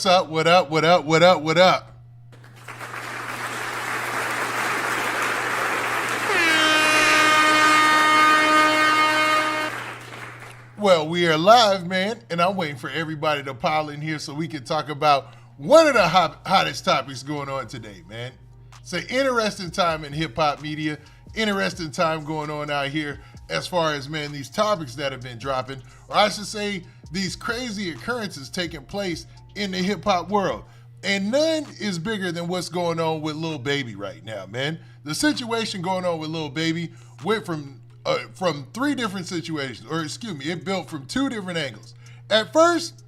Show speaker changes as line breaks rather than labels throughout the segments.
up? What up? What up? What up? What up? Well, we are live, man, and I'm waiting for everybody to pile in here so we can talk about one of the hottest topics going on today, man. It's an interesting time in hip-hop media, interesting time going on out here as far as, man, these topics that have been dropping, or I should say these crazy occurrences taking place in the hip-hop world. And none is bigger than what's going on with Lil Baby right now, man. The situation going on with Lil Baby went from three different situations, or excuse me, it built from two different angles. At first,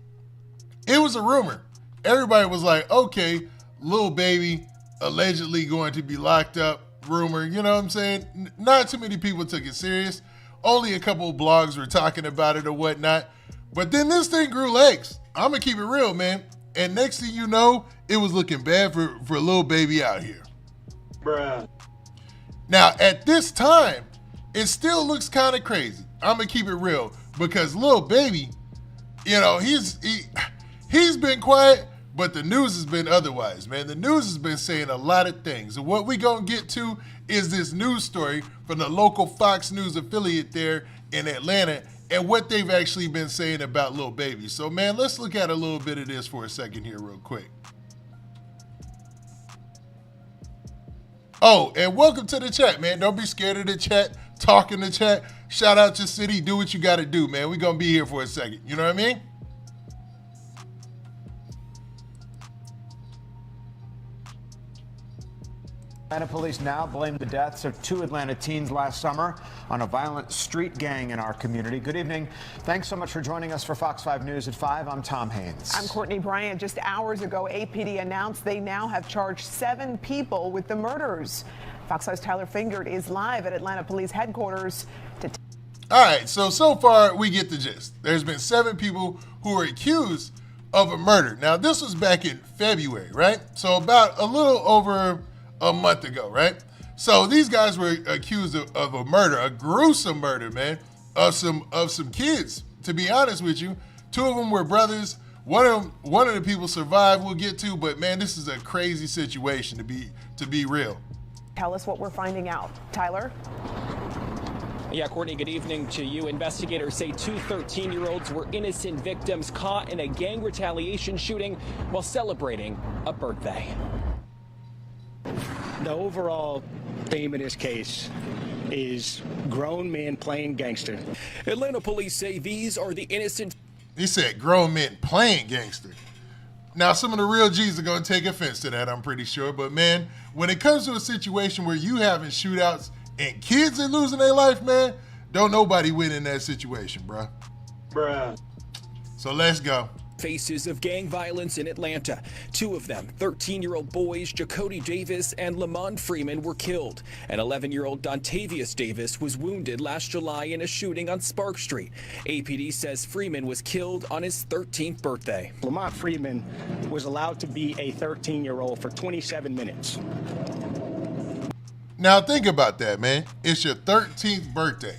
it was a rumor. Everybody was like, okay, Lil Baby allegedly going to be locked up, rumor, you know what I'm saying? Not too many people took it serious. Only a couple of blogs were talking about it or whatnot. But then this thing grew legs. I'm going to keep it real, man. And next thing you know, it was looking bad for Lil Baby out here. Bruh. Now, at this time, it still looks kind of crazy. I'm going to keep it real because Lil Baby, you know, he's been quiet, but the news has been otherwise, man. The news has been saying a lot of things. And what we going to get to is this news story from the local Fox News affiliate there in Atlanta and what they've actually been saying about Lil Baby. So, man, let's look at a little bit of this for a second here real quick. Oh, and welcome to the chat, man. Don't be scared of the chat. Talk in the chat. Shout out your city. Do what you got to do, man. We're going to be here for a second. You know what I mean?
Atlanta police now blame the deaths of two Atlanta teens last summer on a violent street gang in our community. Good evening. Thanks so much for joining us for Fox 5 News at 5. I'm Tom Haynes.
I'm Courtney Bryant. Just hours ago, APD announced they now have charged 7 people with the murders. Fox 5's Tyler Fingert is live at Atlanta Police Headquarters.
All right, so far we get the gist. There's been 7 people who are accused of a murder. Now, this was back in February, right? So about a little over a month ago, right? So these guys were accused of a murder, a gruesome murder, man, of some kids. To be honest with you, 2 of them were brothers. One of the people survived. We'll get to, but man, this is a crazy situation to be real.
Tell us what we're finding out, Tyler.
Yeah, Courtney, good evening to you. Investigators say 2 13-year-olds were innocent victims caught in a gang retaliation shooting while celebrating a birthday.
The overall theme of this case is grown men playing gangster.
Atlanta police say these are the innocent.
He said grown men playing gangster. Now, some of the real G's are going to take offense to that, I'm pretty sure. But, man, when it comes to a situation where you having shootouts and kids are losing their life, man, don't nobody win in that situation, bruh. So let's go.
Faces of gang violence in Atlanta. 2 of them, 13-year-old boys Jacody Davis and Lamont Freeman, were killed. And 11-year-old Dontavius Davis was wounded last July in a shooting on Spark Street. APD says Freeman was killed on his 13th birthday.
Lamont Freeman was allowed to be a 13-year-old for 27 minutes.
Now think about that, man. It's your 13th birthday.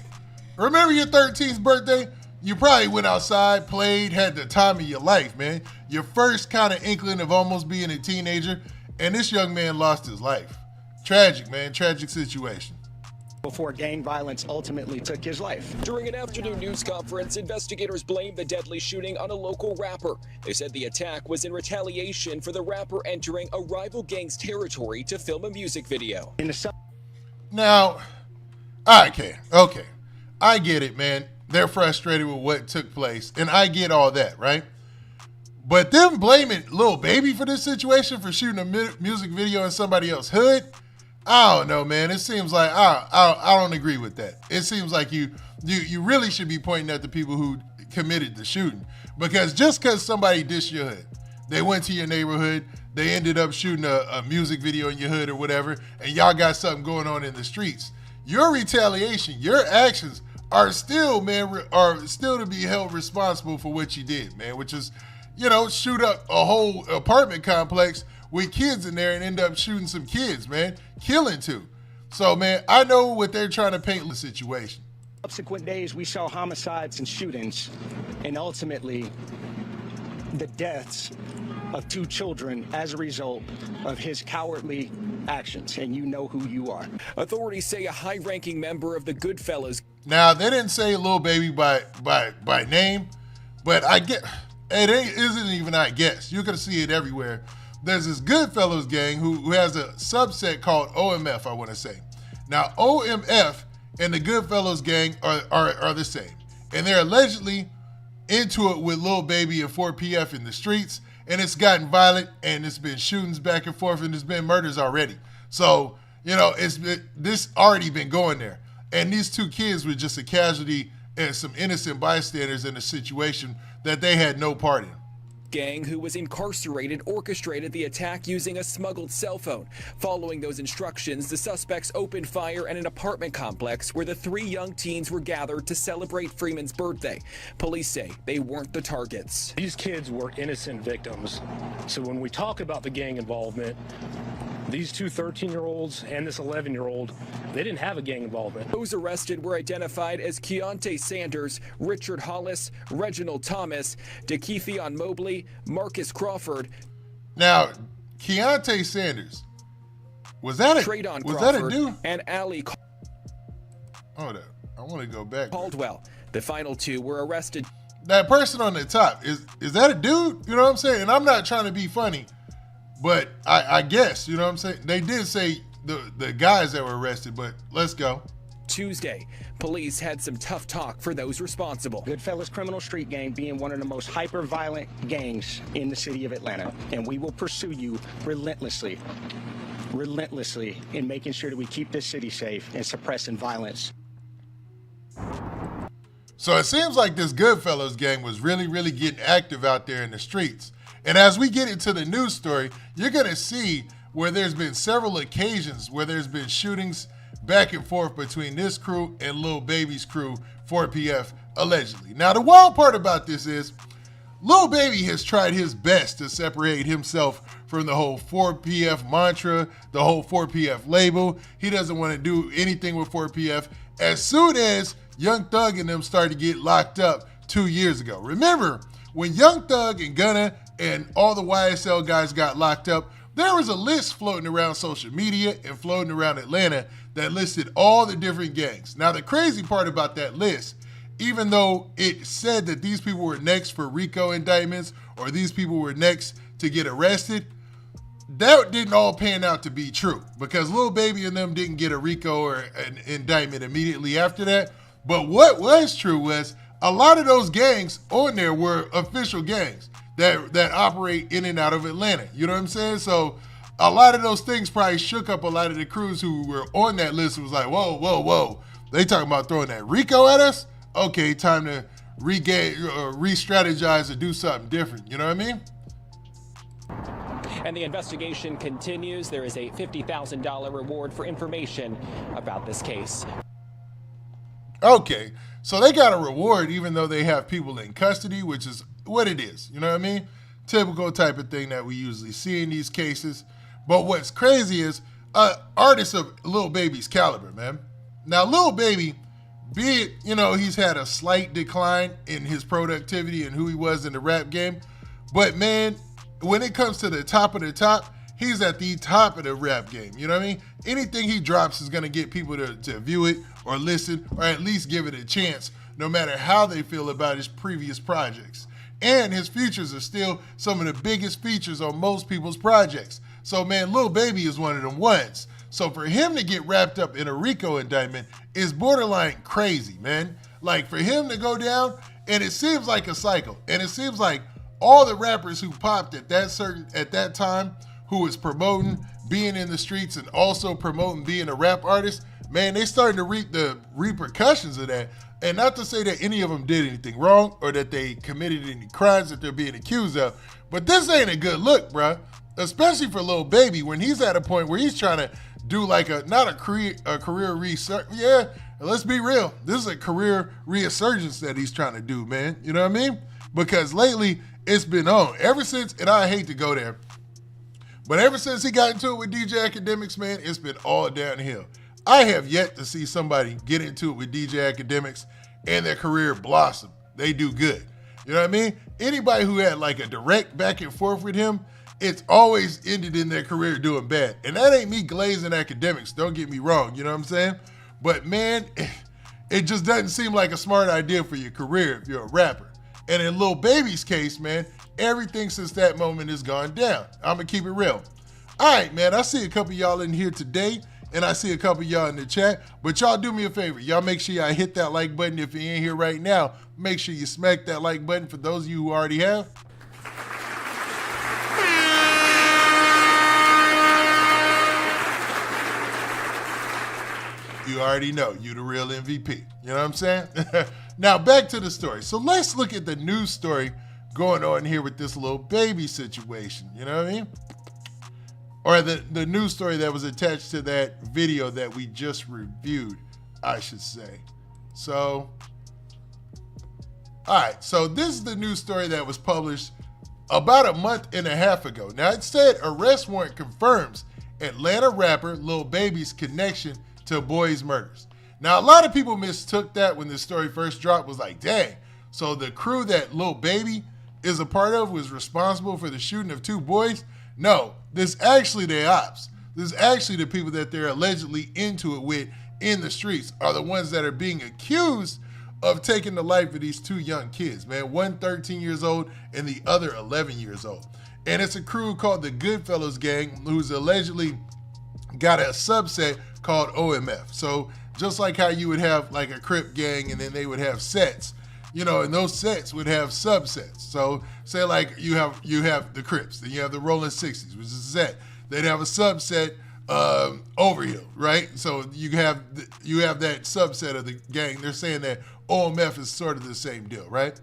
Remember your 13th birthday? You probably went outside, played, had the time of your life, man. Your first kind of inkling of almost being a teenager, and this young man lost his life. Tragic, man. Tragic situation.
Before gang violence ultimately took his life.
During an afternoon news conference, investigators blamed the deadly shooting on a local rapper. They said the attack was in retaliation for the rapper entering a rival gang's territory to film a music video.
Now, okay. I get it, man. They're frustrated with what took place, and I get all that, right? But them blaming Lil Baby for this situation, for shooting a music video in somebody else's hood, I don't know, man. It seems like I don't agree with that. It seems like you really should be pointing at the people who committed the shooting, because just because somebody dissed your hood, they went to your neighborhood, they ended up shooting a music video in your hood or whatever, and y'all got something going on in the streets. Your retaliation, your actions are still to be held responsible for what you did, man, which is, shoot up a whole apartment complex with kids in there and end up shooting some kids, man, killing 2. So, man, I know what they're trying to paint the situation.
Subsequent days, we saw homicides and shootings, and ultimately the deaths of 2 children as a result of his cowardly actions, and you know who you are.
Authorities say a high-ranking member of the Goodfellas.
Now, they didn't say Lil Baby by name, but I get isn't even I guess. You can see it everywhere. There's this Goodfellas gang who has a subset called OMF, I want to say. Now, OMF and the Goodfellas gang are the same. And they're allegedly into it with Lil Baby and 4PF in the streets. And it's gotten violent, and it's been shootings back and forth, and there's been murders already. So, this already been going there. And these 2 kids were just a casualty and some innocent bystanders in a situation that they had no part in.
Gang who was incarcerated orchestrated the attack using a smuggled cell phone. Following those instructions, the suspects opened fire at an apartment complex where the 3 young teens were gathered to celebrate Freeman's birthday. Police say they weren't the targets.
These kids were innocent victims. So when we talk about the gang involvement, these 2 13-year-olds and this 11-year-old, they didn't have a gang involvement.
Those arrested were identified as Keontae Sanders, Richard Hollis, Reginald Thomas, DeKeithion Mobley, Marcus Crawford.
Now, Keontae Sanders, was that a dude?
And Allie
Hold up, I want to go back.
Caldwell. The final 2 were arrested.
That person on the top, is that a dude? You know what I'm saying? And I'm not trying to be funny, but I guess, you know what I'm saying? They did say the guys that were arrested, but let's go.
Tuesday, police had some tough talk for those responsible.
Goodfellas criminal street gang being one of the most hyper-violent gangs in the city of Atlanta. And we will pursue you relentlessly in making sure that we keep this city safe and suppressing violence.
So it seems like this Goodfellas gang was really, really getting active out there in the streets. And as we get into the news story, you're going to see where there's been several occasions where there's been shootings back and forth between this crew and Lil Baby's crew, 4PF, allegedly. Now, the wild part about this is Lil Baby has tried his best to separate himself from the whole 4PF mantra, the whole 4PF label. He doesn't want to do anything with 4PF. As soon as Young Thug and them started to get locked up 2 years ago. Remember, when Young Thug and Gunna and all the YSL guys got locked up, there was a list floating around social media and floating around Atlanta that listed all the different gangs. Now, the crazy part about that list, even though it said that these people were next for RICO indictments or these people were next to get arrested, that didn't all pan out to be true because Lil Baby and them didn't get a RICO or an indictment immediately after that. But what was true was a lot of those gangs on there were official gangs that operate in and out of Atlanta. You know what I'm saying? So a lot of those things probably shook up a lot of the crews who were on that list. It was like, whoa, whoa, whoa. They talking about throwing that RICO at us? Okay, time to re-strategize and do something different. You know what I mean?
And the investigation continues. There is a $50,000 reward for information about this case.
Okay, so they got a reward even though they have people in custody, which is what it is. You know what I mean? Typical type of thing that we usually see in these cases. But what's crazy is artists of Lil Baby's caliber, man. Now, Lil Baby, be it, he's had a slight decline in his productivity and who he was in the rap game. But, man, when it comes to the top of the top, he's at the top of the rap game. You know what I mean? Anything he drops is going to get people to view it or listen or at least give it a chance, no matter how they feel about his previous projects. And his features are still some of the biggest features on most people's projects. So, man, Lil Baby is one of them ones. So for him to get wrapped up in a RICO indictment is borderline crazy, man. Like, for him to go down, and it seems like a cycle. And it seems like all the rappers who popped at that time, who was promoting being in the streets and also promoting being a rap artist, man, they starting to reap the repercussions of that. And not to say that any of them did anything wrong or that they committed any crimes that they're being accused of, but this ain't a good look, bruh. Especially for Lil Baby when he's at a point where he's trying to do like not a career resurgence. Yeah, let's be real. This is a career resurgence that he's trying to do, man. You know what I mean? Because lately it's been on. Ever since, and I hate to go there, but ever since he got into it with DJ Academics, man, it's been all downhill. I have yet to see somebody get into it with DJ Academics and their career blossom. They do good. You know what I mean? anybody who had like a direct back and forth with him, it's always ended in their career doing bad. And that ain't me glazing academics, don't get me wrong, you know what I'm saying? But man, it just doesn't seem like a smart idea for your career if you're a rapper. And in Lil Baby's case, man, everything since that moment has gone down. I'm gonna keep it real. All right, man, I see a couple of y'all in here today, and I see a couple of y'all in the chat, but y'all do me a favor. Y'all make sure y'all hit that like button. If you're in here right now, make sure you smack that like button for those of you who already have. You already know, you the real MVP. You know what I'm saying? Now back to the story. So let's look at the news story going on here with this Lil Baby situation. You know what I mean? Or the news story that was attached to that video that we just reviewed, I should say. So, all right. So this is the news story that was published about a month and a half ago. Now it said arrest warrant confirms Atlanta rapper Lil Baby's connection to boys' murders. Now, a lot of people mistook that when this story first dropped, was like, dang, so the crew that Lil Baby is a part of was responsible for the shooting of 2 boys? No, this actually the ops. This is actually the people that they're allegedly into it with in the streets are the ones that are being accused of taking the life of these 2 young kids, man. One 13 years old and the other 11 years old. And it's a crew called the Goodfellas Gang who's allegedly got a subset called OMF. So just like how you would have like a Crip gang and then they would have sets, you know, and those sets would have subsets. So say like you have the Crips, then you have the Rolling 60s, which is a set. They'd have a subset Overhill, right? So you have that subset of the gang. They're saying that OMF is sort of the same deal, right?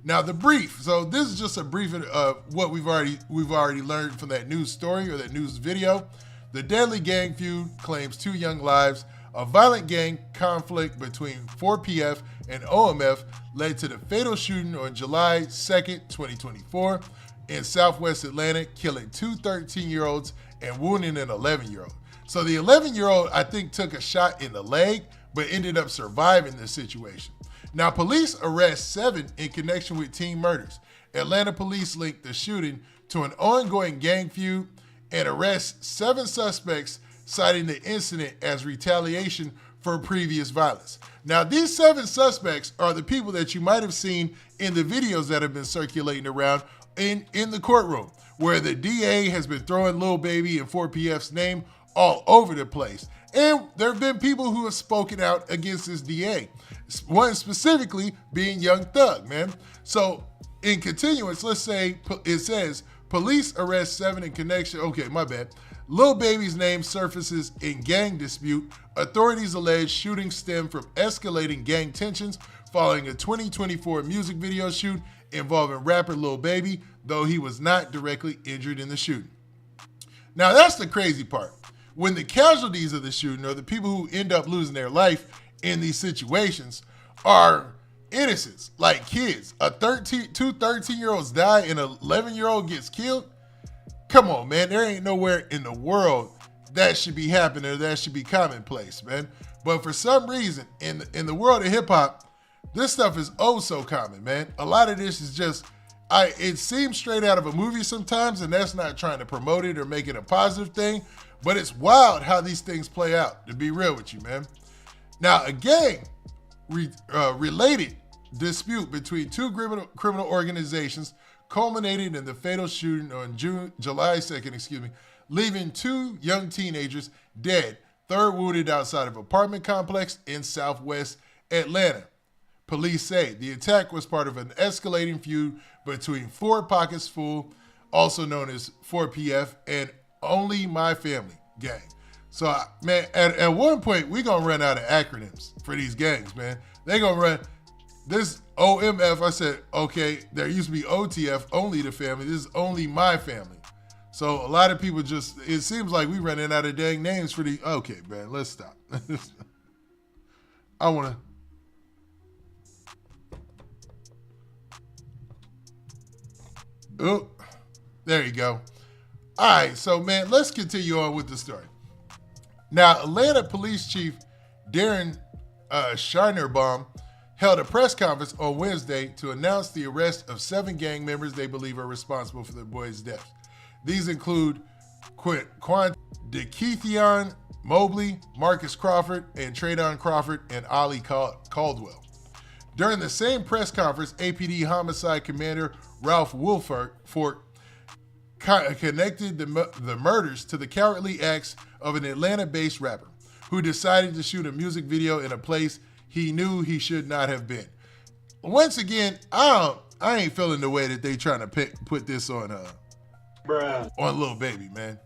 Now the brief. So this is just a brief of what we've already learned from that news story or that news video. The deadly gang feud claims 2 young lives. A violent gang conflict between 4PF and OMF led to the fatal shooting on July 2nd, 2024 in Southwest Atlanta, killing 2 13-year-olds and wounding an 11-year-old. So the 11-year-old, I think, took a shot in the leg, but ended up surviving the situation. Now, police arrest 7 in connection with teen murders. Atlanta police linked the shooting to an ongoing gang feud and arrest 7 suspects, citing the incident as retaliation for previous violence. Now, these 7 suspects are the people that you might have seen in the videos that have been circulating around in the courtroom, where the DA has been throwing Lil Baby and 4PF's name all over the place. And there have been people who have spoken out against this DA, one specifically being Young Thug, man. So in continuance, let's say it says, police arrest 7 in connection, okay, my bad. Lil Baby's name surfaces in gang dispute. Authorities allege shooting stemmed from escalating gang tensions following a 2024 music video shoot involving rapper Lil Baby, though he was not directly injured in the shooting. Now that's the crazy part. When the casualties of the shooting, or the people who end up losing their life in these situations, are innocents, like kids. 2 13-year-olds die and an 11-year-old gets killed. Come on, man. There ain't nowhere in the world that should be happening or that should be commonplace, man. But for some reason, in the world of hip hop, this stuff is oh so common, man. A lot of this is just, it seems straight out of a movie sometimes, and that's not trying to promote it or make it a positive thing, but it's wild how these things play out, to be real with you, man. Now, a gang related dispute between 2 criminal organizations culminated in the fatal shooting on July 2nd, leaving 2 young teenagers dead, 3rd wounded outside of an apartment complex in Southwest Atlanta. Police say the attack was part of an escalating feud between 4 Pockets Full, also known as 4PF, and Only My Family gang. So, man, at one point, we're going to run out of acronyms for these gangs, man. They're going to run this OMF. I said, okay, there used to be OTF, Only the Family. This is Only My Family. So a lot of people just, it seems like we're running out of dang names for the, okay, man, let's stop. I want to, oh, there you go. All right, so, man, let's continue on with the story. Now, Atlanta Police Chief Darren Shinerbaum held a press conference on Wednesday to announce the arrest of 7 gang members they believe are responsible for the boys' deaths. These include DeKeithion Mobley, Marcus Crawford, and Traydon Crawford, and Ali Caldwell. During the same press conference, APD Homicide Commander Ralph Woolford connected the murders to the cowardly acts of an Atlanta-based rapper who decided to shoot a music video in a place he knew he should not have been. Once again, I ain't feeling the way that they trying to put this on Lil Baby, man.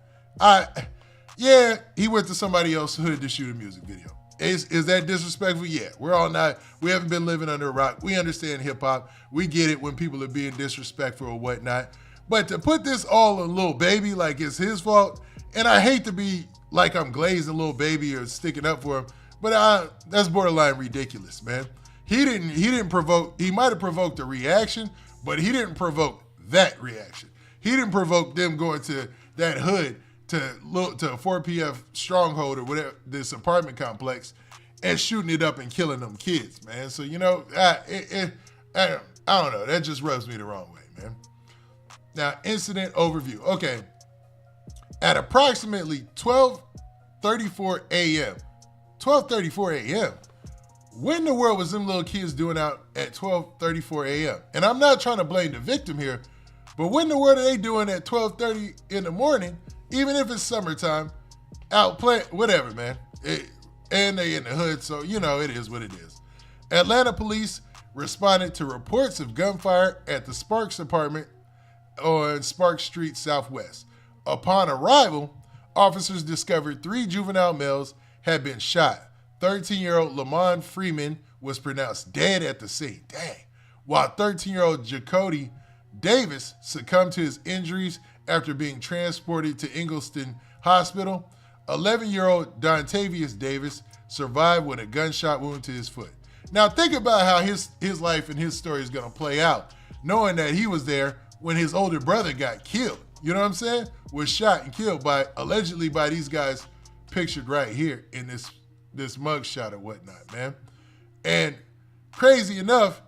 Yeah, he went to somebody else's hood to shoot a music video. Is that disrespectful? Yeah, we haven't been living under a rock. We understand hip hop. We get it when people are being disrespectful or whatnot. But to put this all on Lil Baby like it's his fault, and I hate to be like I'm glazing Lil Baby or sticking up for him, but that's borderline ridiculous, man. He didn't provoke. He might have provoked a reaction, but he didn't provoke that reaction. He didn't provoke them going to that hood to a 4PF stronghold or whatever, this apartment complex, and shooting it up and killing them kids, man. So, I don't know. That just rubs me the wrong way, man. Now, incident overview. Okay. At approximately 12:34 a.m., what in the world was them little kids doing out at 12:34 a.m.? And I'm not trying to blame the victim here, but what in the world are they doing at 12:30 in the morning, even if it's summertime, out playing, whatever, man. And they in the hood, so, it is what it is. Atlanta police responded to reports of gunfire at the Sparks apartment on Sparks Street Southwest. Upon arrival, officers discovered 3 juvenile males had been shot. 13-year-old Lamont Freeman was pronounced dead at the scene. Dang. While 13-year-old Jacody Davis succumbed to his injuries after being transported to Ingleston Hospital. 11-year-old Dontavius Davis survived with a gunshot wound to his foot. Now think about how his life and his story is going to play out, knowing that he was there when his older brother got killed. You know what I'm saying? Was shot and killed allegedly by these guys pictured right here in this mug shot or whatnot, man. And crazy enough,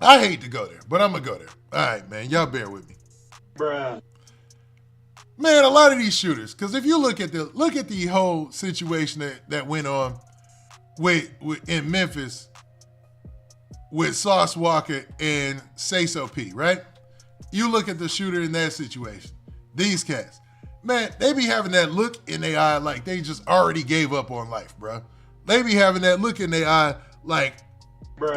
I hate to go there, but I'm going to go there. All right, man. Y'all bear with me.
Bruh.
Man, a lot of these shooters, because if you look at the whole situation that went on in Memphis with Sauce Walker and Sayso P, right? You look at the shooter in that situation. These cats, man, they be having that look in their eye like they just already gave up on life, bro. They be having that look in their eye like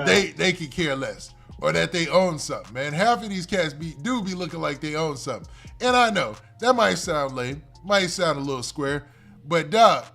they could care less or that they own something, man. Half of these cats do be looking like they own something. And I know that might sound lame, might sound a little square, but dog,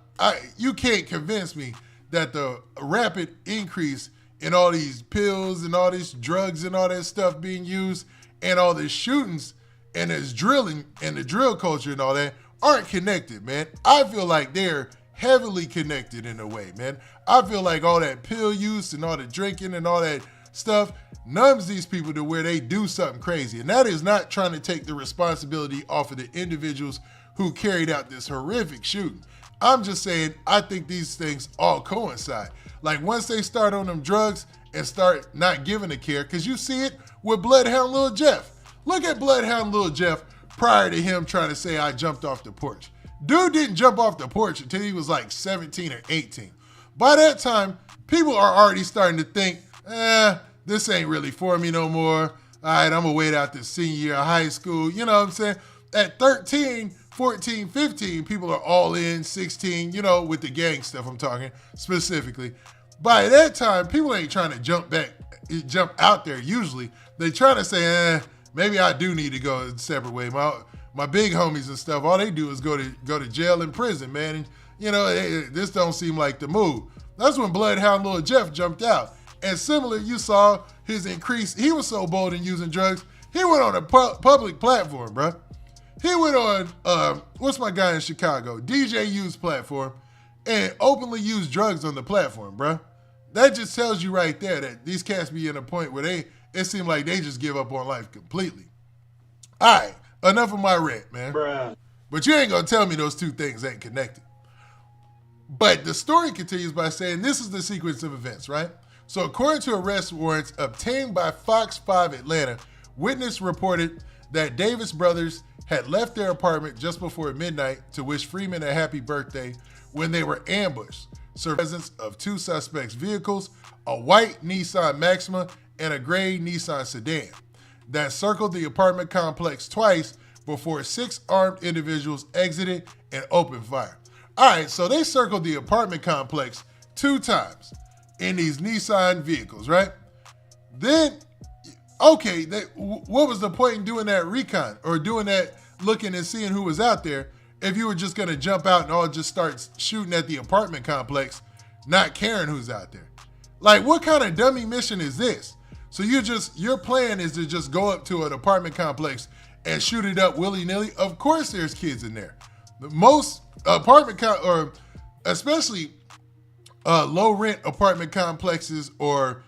you can't convince me that the rapid increase in all these pills and all these drugs and all that stuff being used and all the shootings and this drilling and the drill culture and all that aren't connected, man. I feel like they're heavily connected in a way, man. I feel like all that pill use and all the drinking and all that stuff numbs these people to where they do something crazy. And that is not trying to take the responsibility off of the individuals who carried out this horrific shooting. I'm just saying, I think these things all coincide. Like once they start on them drugs and start not giving a care, because you see it with Bloodhound Lil Jeff. Look at Bloodhound Lil Jeff prior to him trying to say, I jumped off the porch. Dude didn't jump off the porch until he was like 17 or 18. By that time, people are already starting to think, this ain't really for me no more. All right, I'm gonna wait out the senior year of high school. You know what I'm saying? At 13, 14, 15, people are all in, 16, with the gang stuff I'm talking specifically. By that time, people ain't trying to jump out there usually. They trying to say, maybe I do need to go a separate way. My big homies and stuff, all they do is go to jail and prison, man. And, this don't seem like the move. That's when Bloodhound Lil Jeff jumped out. And similar, you saw his increase. He was so bold in using drugs, he went on a public platform, bro. He went on, what's my guy in Chicago? DJ U's platform and openly used drugs on the platform, bro. That just tells you right there that these cats be in a point where it seems like they just give up on life completely. All right, enough of my rant, man.
Bruh.
But you ain't gonna tell me those two things ain't connected. But the story continues by saying this is the sequence of events, right? So according to arrest warrants obtained by Fox 5 Atlanta, witness reported that Davis brothers had left their apartment just before midnight to wish Freeman a happy birthday when they were ambushed. Presence of two suspects' vehicles, a white Nissan Maxima and a gray Nissan sedan, that circled the apartment complex twice before 6 armed individuals exited and opened fire. All right, so they circled the apartment complex 2 times in these Nissan vehicles, right? Then, okay, what was the point in doing that recon or doing that looking and seeing who was out there if you were just gonna jump out and all just start shooting at the apartment complex, not caring who's out there? Like, what kind of dummy mission is this? So your plan is to just go up to an apartment complex and shoot it up willy-nilly? Of course there's kids in there. Most especially low-rent apartment complexes or,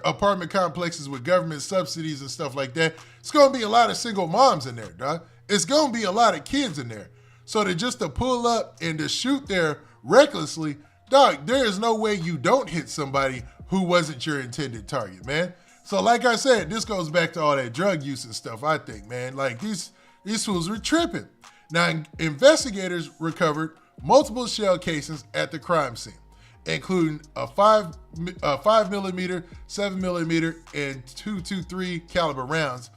apartment complexes with government subsidies and stuff like that, it's gonna be a lot of single moms in there, dog. It's gonna be a lot of kids in there. So to pull up and to shoot there recklessly, dog, there is no way you don't hit somebody who wasn't your intended target, man. So like I said, this goes back to all that drug use and stuff, I think, man. Like these fools were tripping. Now, investigators recovered multiple shell casings at the crime scene, including a 5mm, 7mm, and .223 caliber rounds.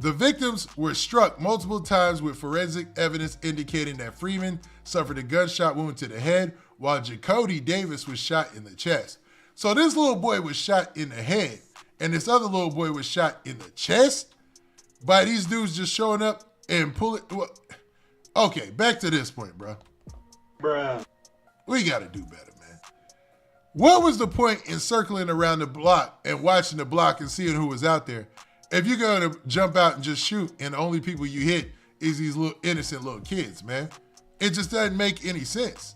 The victims were struck multiple times with forensic evidence indicating that Freeman suffered a gunshot wound to the head, while Jacody Davis was shot in the chest. So this little boy was shot in the head, and this other little boy was shot in the chest by these dudes just showing up and pulling. Okay, back to this point, bro.
Bruh.
We got to do better, man. What was the point in circling around the block and watching the block and seeing who was out there if you're going to jump out and just shoot and the only people you hit is these little innocent little kids, man? It just doesn't make any sense.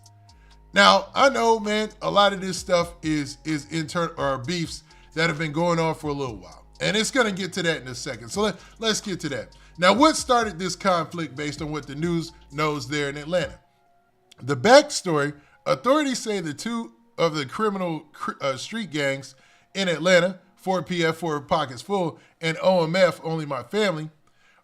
Now, I know, man, a lot of this stuff is internal or beefs that have been going on for a little while. And it's going to get to that in a second. So let's get to that. Now, what started this conflict based on what the news knows there in Atlanta? The backstory, authorities say the two of the criminal street gangs in Atlanta, 4PF, 4 Pockets Full, and OMF, Only My Family,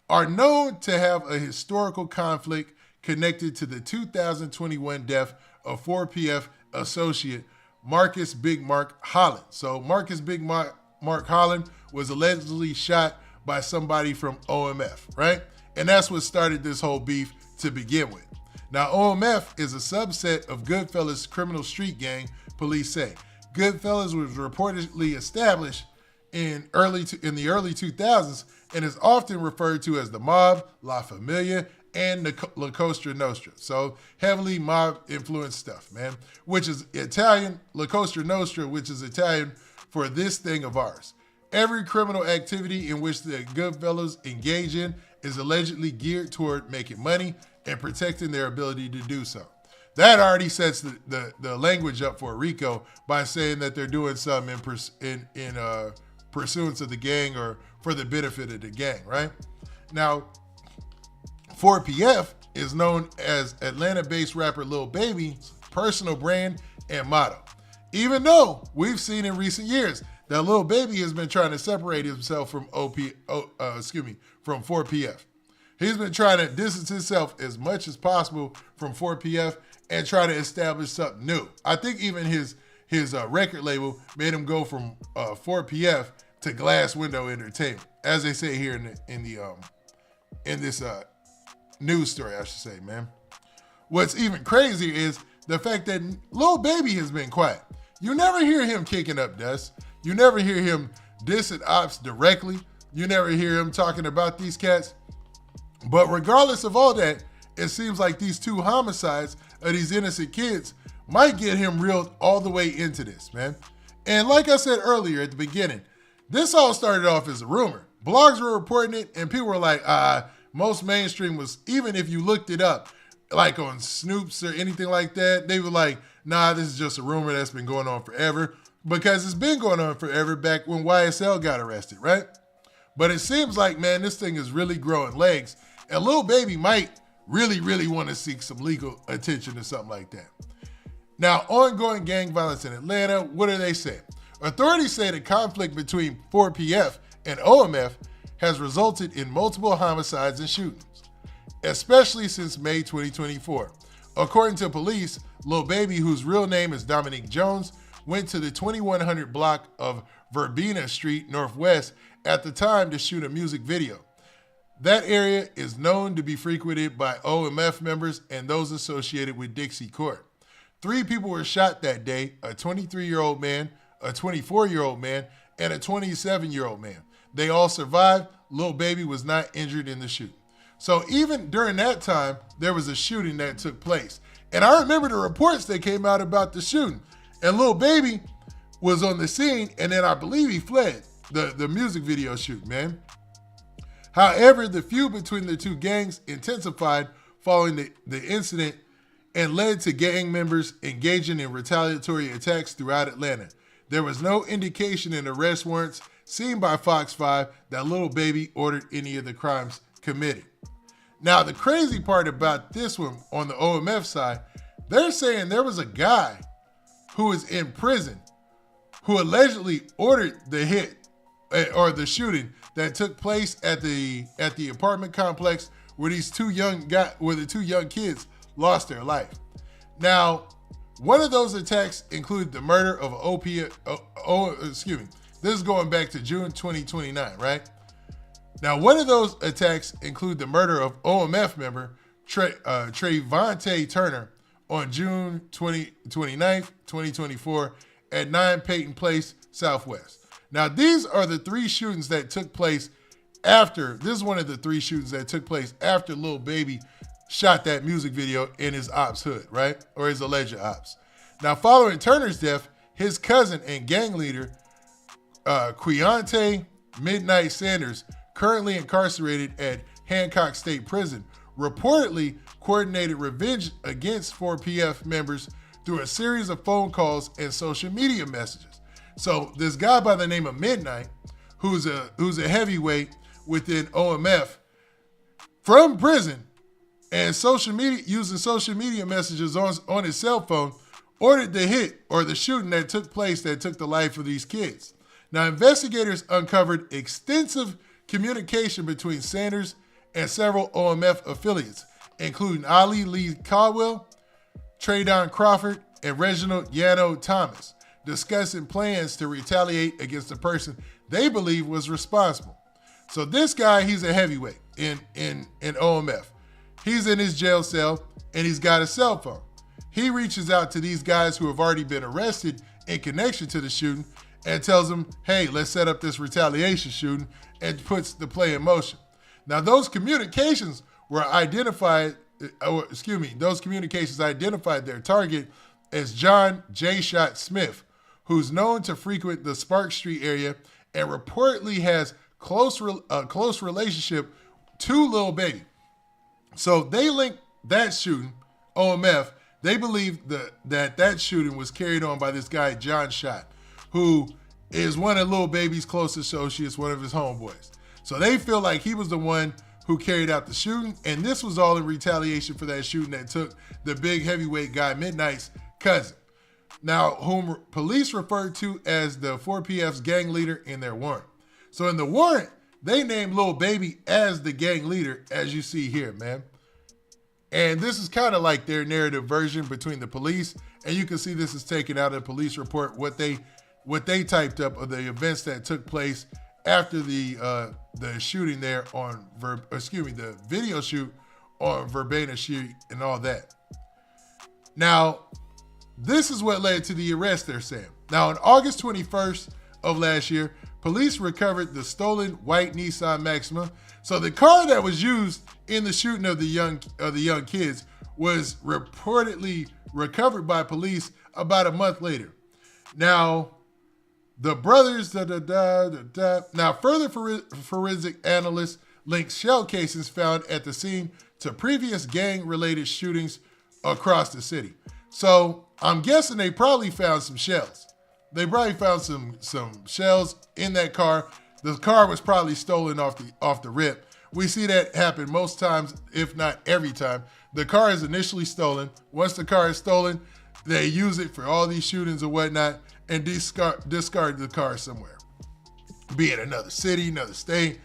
are known to have a historical conflict connected to the 2021 death of 4PF associate Marcus Big Mark Holland. So Marcus Big Mark Holland was allegedly shot by somebody from OMF, right? And that's what started this whole beef to begin with. Now, OMF is a subset of Goodfellas criminal street gang, police say. Goodfellas was reportedly established in the early 2000s and is often referred to as the Mob, La Familia, and La Cosa Nostra. So heavily mob-influenced stuff, man, which is Italian, La Cosa Nostra, which is Italian for this thing of ours. Every criminal activity in which the Goodfellas engage in is allegedly geared toward making money and protecting their ability to do so. That already sets the language up for RICO by saying that they're doing something in pursuance of the gang or for the benefit of the gang, right? Now, 4PF is known as Atlanta-based rapper Lil Baby's personal brand and motto. Even though we've seen in recent years that Lil Baby has been trying to separate himself from from 4PF. He's been trying to distance himself as much as possible from 4PF and try to establish something new. I think even his record label made him go from 4PF to Glass Window Entertainment, as they say here in this news story, I should say, man. What's even crazier is the fact that Lil Baby has been quiet. You never hear him kicking up dust. You never hear him dissing ops directly. You never hear him talking about these cats. But regardless of all that, it seems like these 2 homicides of these innocent kids might get him reeled all the way into this, man. And like I said earlier at the beginning, this all started off as a rumor. Blogs were reporting it and people were like, most mainstream was, even if you looked it up, like on Snoops or anything like that, they were like, nah, this is just a rumor that's been going on forever, because it's been going on forever back when YSL got arrested, right? But it seems like, man, this thing is really growing legs, and Lil Baby might really, really want to seek some legal attention or something like that. Now, ongoing gang violence in Atlanta, what are they saying? Authorities say the conflict between 4PF and OMF has resulted in multiple homicides and shootings, especially since May 2024. According to police, Lil Baby, whose real name is Dominique Jones, went to the 2100 block of Verbena Street Northwest at the time to shoot a music video. That area is known to be frequented by OMF members and those associated with Dixie Court. 3 people were shot that day, a 23-year-old man, a 24-year-old man, and a 27-year-old man. They all survived. Lil Baby was not injured in the shooting. So even during that time, there was a shooting that took place. And I remember the reports that came out about the shooting. And Lil Baby was on the scene, and then I believe he fled the music video shoot, man. However, the feud between the two gangs intensified following the incident and led to gang members engaging in retaliatory attacks throughout Atlanta. There was no indication in arrest warrants seen by Fox 5 that Lil Baby ordered any of the crimes committed. Now, the crazy part about this one on the OMF side, they're saying there was a guy who is in prison who allegedly ordered the hit or the shooting that took place at the apartment complex where the two young kids lost their life. Now, one of those attacks included the murder of this is going back to June 2029, right? Now, one of those attacks include the murder of OMF member Trayvonte Turner on June 29th, 2024 at 9 Peyton Place, Southwest. Now, these are the 3 shootings that took place after, this is one of the 3 shootings that took place after Lil Baby shot that music video in his ops hood, right? Or his alleged ops. Now, following Turner's death, his cousin and gang leader, Queonte Midnight Sanders, currently incarcerated at Hancock State Prison, reportedly coordinated revenge against 4PF members through a series of phone calls and social media messages. So this guy by the name of Midnight, who's a heavyweight within OMF from prison and using social media messages on his cell phone, ordered the hit or the shooting that took place that took the life of these kids. Now, investigators uncovered extensive communication between Sanders and several OMF affiliates, including Ali Lee Caldwell, Traydon Crawford, and Reginald Yano Thomas, discussing plans to retaliate against the person they believe was responsible. So this guy, he's a heavyweight in OMF. He's in his jail cell and he's got a cell phone. He reaches out to these guys who have already been arrested in connection to the shooting and tells them, hey, let's set up this retaliation shooting, and puts the play in motion. Now, those communications identified their target as John J. Shot Smith, who's known to frequent the Spark Street area and reportedly has a close relationship to Lil Baby. So they link that shooting, OMF, they believe that shooting was carried on by this guy, John Shot, who is one of Lil Baby's close associates, one of his homeboys. So they feel like he was the one who carried out the shooting, and this was all in retaliation for that shooting that took the big heavyweight guy, Midnight's cousin. Now, whom police referred to as the 4PF's gang leader in their warrant. So in the warrant, they named Lil Baby as the gang leader, as you see here, man. And this is kind of like their narrative version between the police, and you can see this is taken out of the police report, what they typed up of the events that took place after the shooting there on the video shoot on Verbena Street and all that. Now, this is what led to the arrest, they're saying. Now, on August 21st of last year, police recovered the stolen white Nissan Maxima. So the car that was used in the shooting of the young kids was reportedly recovered by police about a month later. Now, the brothers, Now, further forensic analysts linked shell casings found at the scene to previous gang-related shootings across the city. So I'm guessing they probably found some shells. They probably found some shells in that car. The car was probably stolen off the rip. We see that happen most times, if not every time. The car is initially stolen. Once the car is stolen, they use it for all these shootings and whatnot. and discard the car somewhere, be it another city, another state.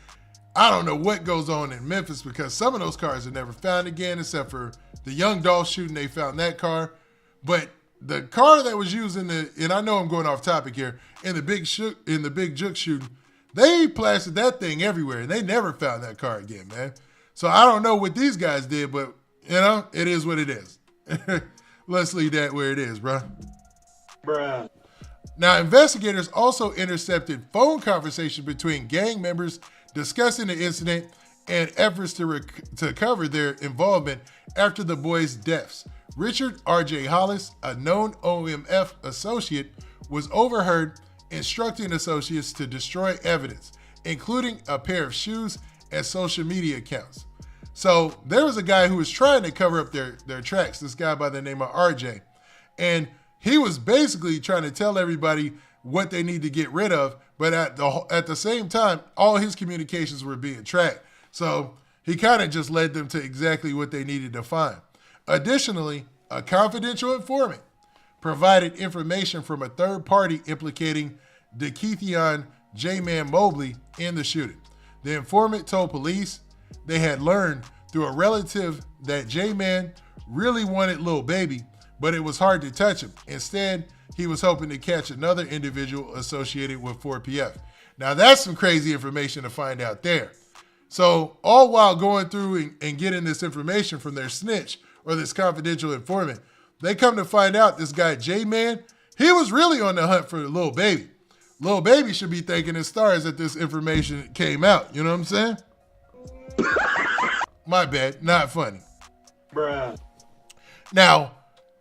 I don't know what goes on in Memphis because some of those cars are never found again, except for the Young Dolph shooting. They found that car, but the car that was used and I know I'm going off topic here, in the Big Juke shooting, they plastered that thing everywhere, and they never found that car again, man. So I don't know what these guys did, but it is what it is. Let's leave that where it is, bro.
Bruh.
Now, investigators also intercepted phone conversations between gang members discussing the incident and efforts to cover their involvement after the boys' deaths. Richard R.J. Hollis, a known OMF associate, was overheard instructing associates to destroy evidence, including a pair of shoes and social media accounts. So there was a guy who was trying to cover up their tracks, this guy by the name of RJ. And he was basically trying to tell everybody what they need to get rid of, but at the same time, all his communications were being tracked. So he kind of just led them to exactly what they needed to find. Additionally, a confidential informant provided information from a third party implicating DeKeithion J-Man Mobley in the shooting. The informant told police they had learned through a relative that J-Man really wanted Lil Baby, but it was hard to touch him. Instead, he was hoping to catch another individual associated with 4PF. Now that's some crazy information to find out there. So all while going through and getting this information from their snitch or this confidential informant, they come to find out this guy J-Man, he was really on the hunt for Lil Baby. Lil Baby should be thanking his stars that this information came out. You know what I'm saying? My bad, not funny.
Bruh.
Now,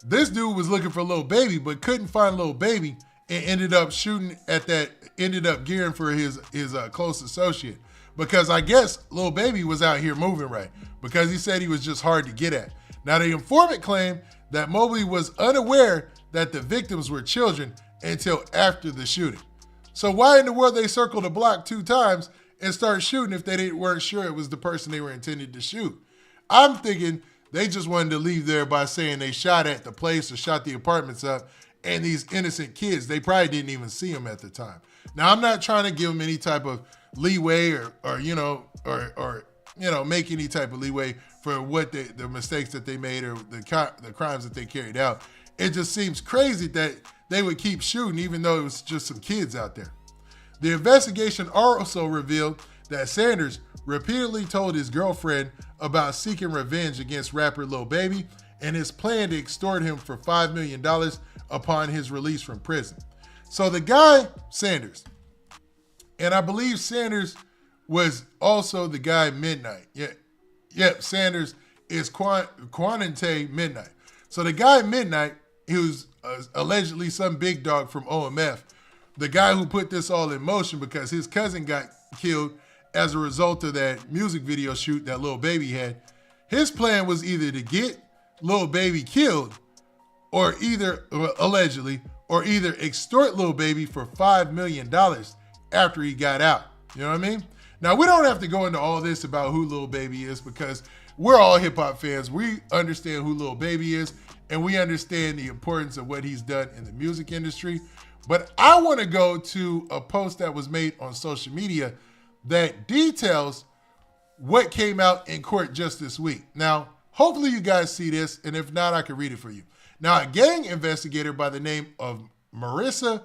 this dude was looking for Lil Baby, but couldn't find Lil Baby and ended up gearing for his close associate. Because I guess Lil Baby was out here moving right, because he said he was just hard to get at. Now, the informant claimed that Mobley was unaware that the victims were children until after the shooting. So why in the world they circled the block 2 times and start shooting if they weren't sure it was the person they were intended to shoot? I'm thinking they just wanted to leave there by saying they shot at the place or shot the apartments up, and these innocent kids, they probably didn't even see them at the time. Now, I'm not trying to give them any type of leeway or make any type of leeway for what the mistakes that they made or the crimes that they carried out. It just seems crazy that they would keep shooting even though it was just some kids out there. The investigation also revealed that Sanders repeatedly told his girlfriend about seeking revenge against rapper Lil Baby and his plan to extort him for $5 million upon his release from prison. So the guy, Sanders, and I believe Sanders was also the guy Midnight. Yep, Sanders is Quanante Midnight. So the guy Midnight, he was allegedly some big dog from OMF, the guy who put this all in motion because his cousin got killed as a result of that music video shoot that Lil Baby had. His plan was either to get Lil Baby killed or allegedly extort Lil Baby for $5 million after he got out. You know what I mean? Now, we don't have to go into all this about who Lil Baby is because we're all hip hop fans. We understand who Lil Baby is and we understand the importance of what he's done in the music industry. But I want to go to a post that was made on social media that details what came out in court just this week. Now, hopefully you guys see this, and if not, I can read it for you. Now, a gang investigator by the name of Marissa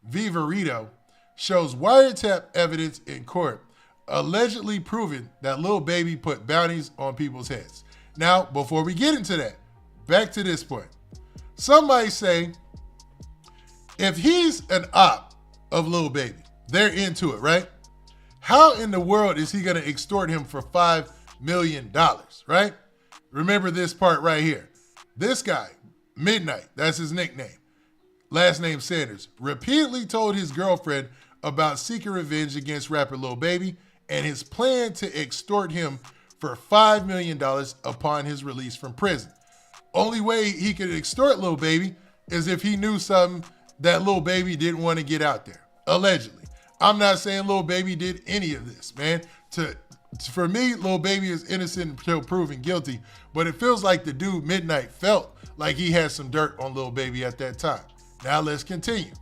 Viverito shows wiretap evidence in court, allegedly proving that Lil Baby put bounties on people's heads. Now, before we get into that, back to this point. Somebody say, if he's an op of Lil Baby, they're into it, right? How in the world is he gonna extort him for $5 million, right? Remember this part right here. This guy, Midnight, that's his nickname, last name Sanders, repeatedly told his girlfriend about seeking revenge against rapper Lil Baby and his plan to extort him for $5 million upon his release from prison. Only way he could extort Lil Baby is if he knew something that Lil Baby didn't want to get out there, allegedly. I'm not saying Lil Baby did any of this, man. For me, Lil Baby is innocent until proven guilty, but it feels like the dude Midnight felt like he had some dirt on Lil Baby at that time. Now let's continue.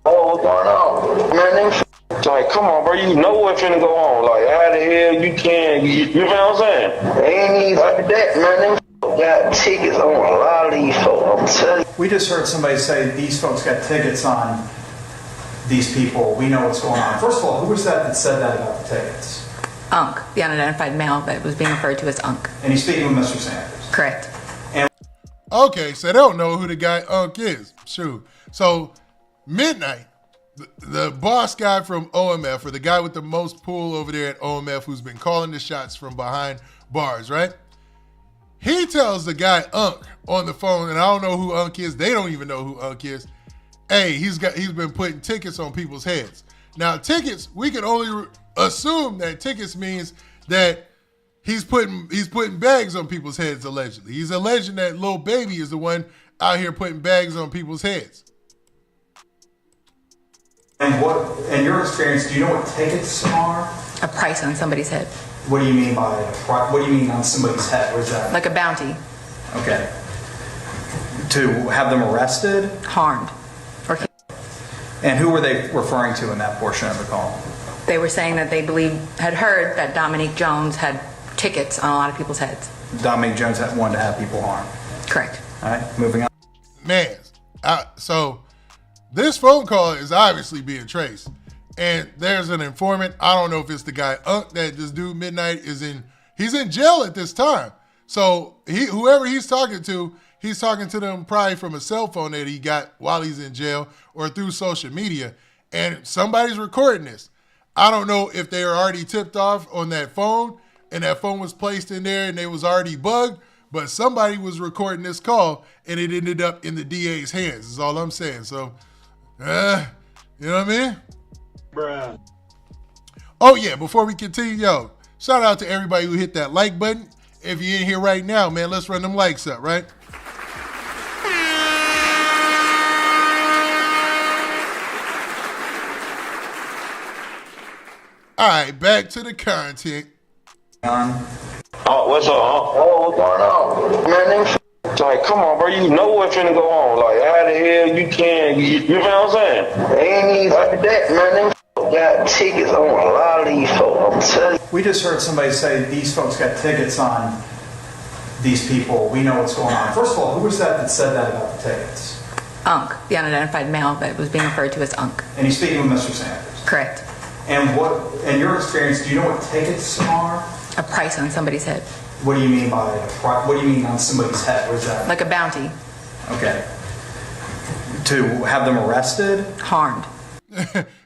Oh, what's going on? Man, them like, come on, bro, you know what's finna go on. Like, how the hell you can, you know what I'm saying? They ain't even like that, man. Them got tickets on a lot of these folks, I'm telling you.
We just heard somebody say these folks got tickets on these people. We know what's going on. First of all, who was that said that about the tickets?
Unc, the unidentified male that was being referred to as Unc.
And he's speaking with Mr. Sanders.
Correct.
Okay, so they don't know who the guy Unc is. Shoot. So midnight, the boss guy from OMF, or the guy with the most pull over there at OMF, who's been calling the shots from behind bars, right? He tells the guy Unc on the phone, and I don't know who Unc is. They don't even know who Unc is. Hey, he's been putting tickets on people's heads. Now, tickets, we can only assume that tickets means that he's putting bags on people's heads, allegedly. He's alleging that Lil Baby is the one out here putting bags on people's heads.
And in your experience, do you know what tickets are?
A price on somebody's head.
What do you mean by what do you mean on somebody's head? What is that?
Like a bounty.
Okay. To have them arrested?
Harmed. Or
And who were they referring to in that portion of the call?
they were saying that they had heard that Dominique Jones had tickets on a lot of people's heads.
Dominique Jones had wanted to have people harmed.
Correct.
All right, moving on.
Man, so this phone call is obviously being traced. And there's an informant. I don't know if it's the guy Unc that this dude Midnight is in. He's in jail at this time. So whoever he's talking to them probably from a cell phone that he got while he's in jail or through social media. And somebody's recording this. I don't know if they were already tipped off on that phone and that phone was placed in there and they was already bugged, but somebody was recording this call and it ended up in the DA's hands is all I'm saying. So, you know what I mean?
Bruh.
Oh yeah, before we continue, yo, shout out to everybody who hit that like button. If you're in here right now, man, let's run them likes up, right? All right, back to the content.
Oh, what's up? Oh, what's going on? Man, them like, come on, bro, you know what's finna go on. Like, how the hell you can, you know what I'm saying? They ain't even like that, man. Them got tickets on a lot of these folks, I'm telling you.
We just heard somebody say these folks got tickets on these people. We know what's going on. First of all, who was that said that about the tickets?
Unc, the unidentified male that was being referred to as Unc.
And he's speaking with Mr. Sanders.
Correct.
And in your experience, do you know what tickets are?
A price on somebody's head.
What do you mean by what do you mean on somebody's head? What is that?
Like a bounty.
Okay. To have them arrested?
Harmed.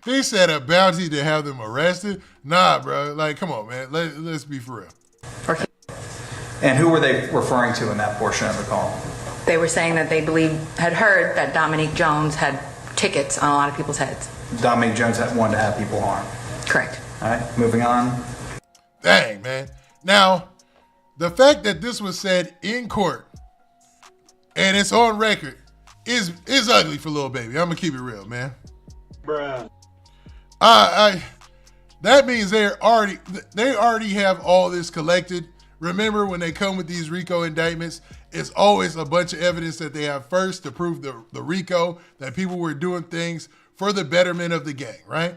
He said a bounty to have them arrested? Nah, bro. Like, come on, man. Let's be for real.
Or
And who were they referring to in that portion of the call?
they were saying that they had heard that Dominique Jones had tickets on a lot of people's heads.
Dominique Jones had wanted to have people harmed.
Correct.
All right, moving on.
Dang, man. Now, the fact that this was said in court and it's on record is ugly for Lil Baby. I'm gonna keep it real, man.
Bruh.
That means they already have all this collected. Remember, when they come with these RICO indictments, it's always a bunch of evidence that they have first to prove the RICO, that people were doing things for the betterment of the gang, right?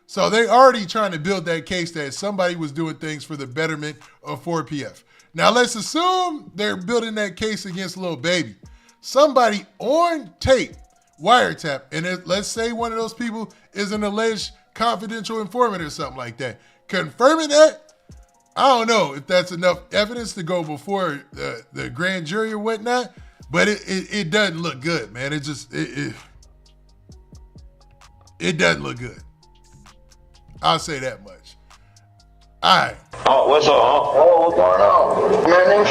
So they already trying to build that case that somebody was doing things for the betterment of 4PF. Now let's assume they're building that case against Lil Baby. Somebody on tape, wiretap, and let's say one of those people is an alleged confidential informant or something like that. Confirming that, I don't know if that's enough evidence to go before the grand jury or whatnot, but it doesn't look good, man. It doesn't look good. I'll say that much. All right.
Oh, what's up? Oh, what's going on? Man, them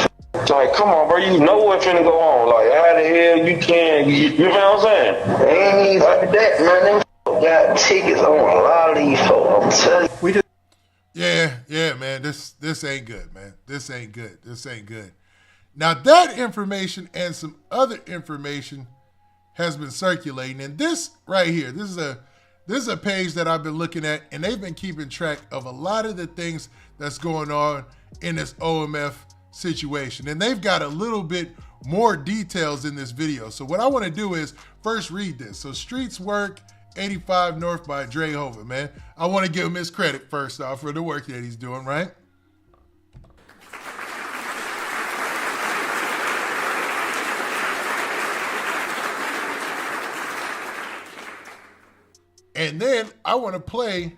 like, come on, bro, you know what's finna go on. Like, how the hell you can, you know what I'm saying? They ain't even like that, man. Them got tickets on a lot of these folks, I'm telling you.
Yeah, man. This ain't good, man. This ain't good. Now that information and some other information has been circulating, and this right here, this is a page that I've been looking at, and they've been keeping track of a lot of the things that's going on in this OMF situation, and they've got a little bit more details in this video. So what I want to do is first read this. So Streets Work 85 North by Drehoven, man. I want to give him his credit first off for the work that he's doing, right? And then I want to play.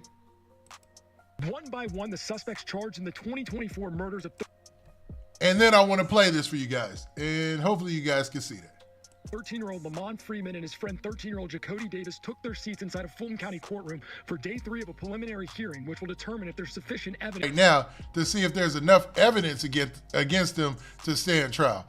One by one, the suspects charged in the 2024 murders of.
And then I want to play this for you guys. And hopefully you guys can see that.
13-year-old Lamont Freeman and his friend 13-year-old Jacody Davis took their seats inside a Fulton County courtroom for day 3 of a preliminary hearing, which will determine if there's sufficient evidence.
Right now to see if there's enough evidence against them to stand trial.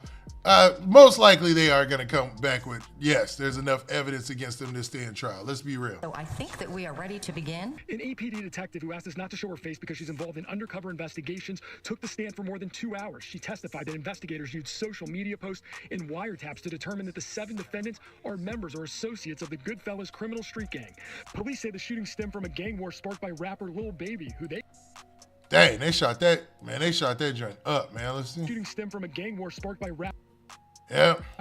Most likely they are going to come back with, yes, there's enough evidence against them to stand trial. Let's be real.
So I think that we are ready to begin.
An APD detective who asked us not to show her face because she's involved in undercover investigations took the stand for more than 2 hours. She testified that investigators used social media posts and wiretaps to determine that the 7 defendants are members or associates of the Goodfellas criminal street gang. Police say the shooting stemmed from a gang war sparked by rapper Lil Baby, who they...
Dang, they shot that, man. They shot that joint up, man. Let's see.
Shooting stemmed from a gang war sparked by rapper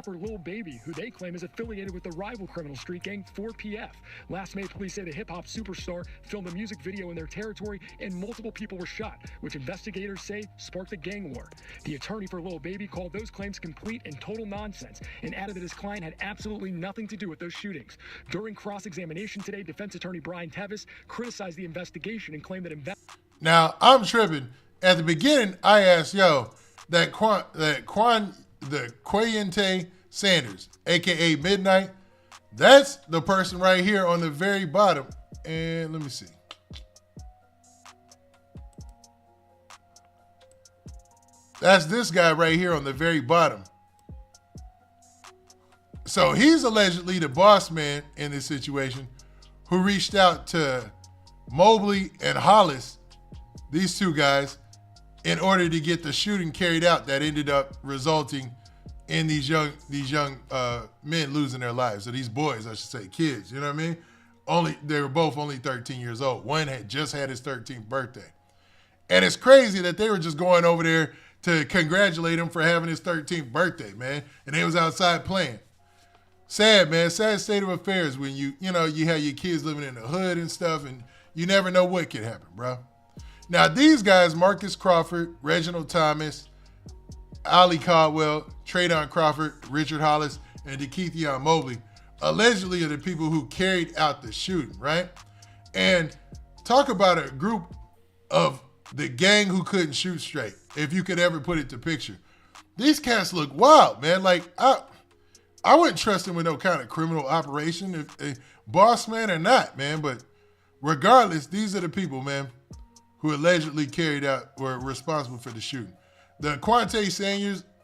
Lil Baby, who they claim is affiliated with the rival criminal street gang 4PF. Last May, police say the hip-hop superstar filmed a music video in their territory and multiple people were shot, which investigators say sparked the gang war. The attorney for Lil Baby called those claims complete and total nonsense and added that his client had absolutely nothing to do with those shootings. During cross-examination today, defense attorney Brian Tevis criticized the investigation and claimed that
Now, I'm tripping. At the beginning, I asked, the Quayente Sanders, aka Midnight, that's the person right here on the very bottom. And let me see. That's this guy right here on the very bottom. So he's allegedly the boss man in this situation who reached out to Mobley and Hollis, these 2 guys, in order to get the shooting carried out that ended up resulting in these young men losing their lives. So these boys, I should say, kids, you know what I mean? They were both only 13 years old. One had just had his 13th birthday. And it's crazy that they were just going over there to congratulate him for having his 13th birthday, man. And they was outside playing. Sad, man. Sad state of affairs when you have your kids living in the hood and stuff, and you never know what could happen, bro. Now, these guys, Marcus Crawford, Reginald Thomas, Ali Caldwell, Traydon Crawford, Richard Hollis, and DeKeithion Mobley, allegedly are the people who carried out the shooting, right? And talk about a group of the gang who couldn't shoot straight, if you could ever put it to picture. These cats look wild, man. Like, I wouldn't trust them with no kind of criminal operation, if a boss man or not, man. But regardless, these are the people, man, who allegedly were responsible for the shooting. The Quante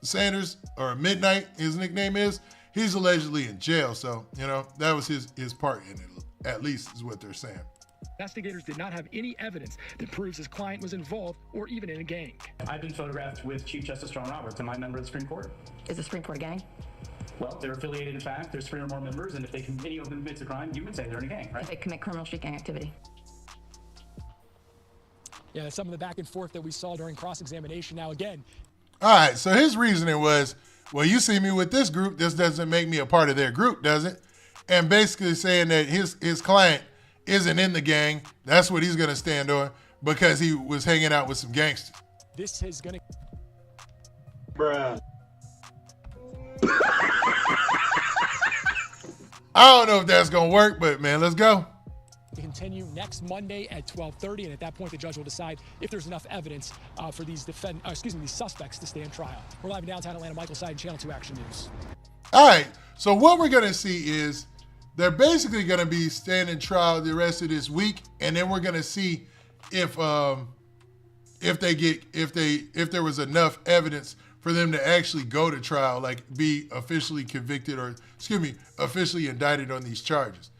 Sanders, or Midnight, his nickname is, he's allegedly in jail. So, that was his part in it, at least is what they're saying.
Investigators did not have any evidence that proves his client was involved or even in a gang.
I've been photographed with Chief Justice John Roberts. Am I a member of the Supreme Court?
Is the Supreme Court a gang?
Well, they're affiliated in fact. There's 3 or more members, and if any of them commits a crime, you would say they're in a gang, right?
If they commit criminal street gang activity.
Yeah, some of the back and forth that we saw during cross-examination. Now, again.
All right, so his reasoning was, well, you see me with this group, this doesn't make me a part of their group, does it? And basically saying that his client isn't in the gang. That's what he's going to stand on because he was hanging out with some gangsters.
This is going to...
Bruh.
I don't know if that's going to work, but, man, let's go.
Continue next Monday at 12:30, and at that point, the judge will decide if there's enough evidence for these suspects to stand trial. We're live in downtown Atlanta. Michael Seiden, Channel 2 Action News.
All right, so what we're going to see is they're basically going to be standing trial the rest of this week, and then we're going to see if there was enough evidence for them to actually go to trial, like be officially convicted or, officially indicted on these charges.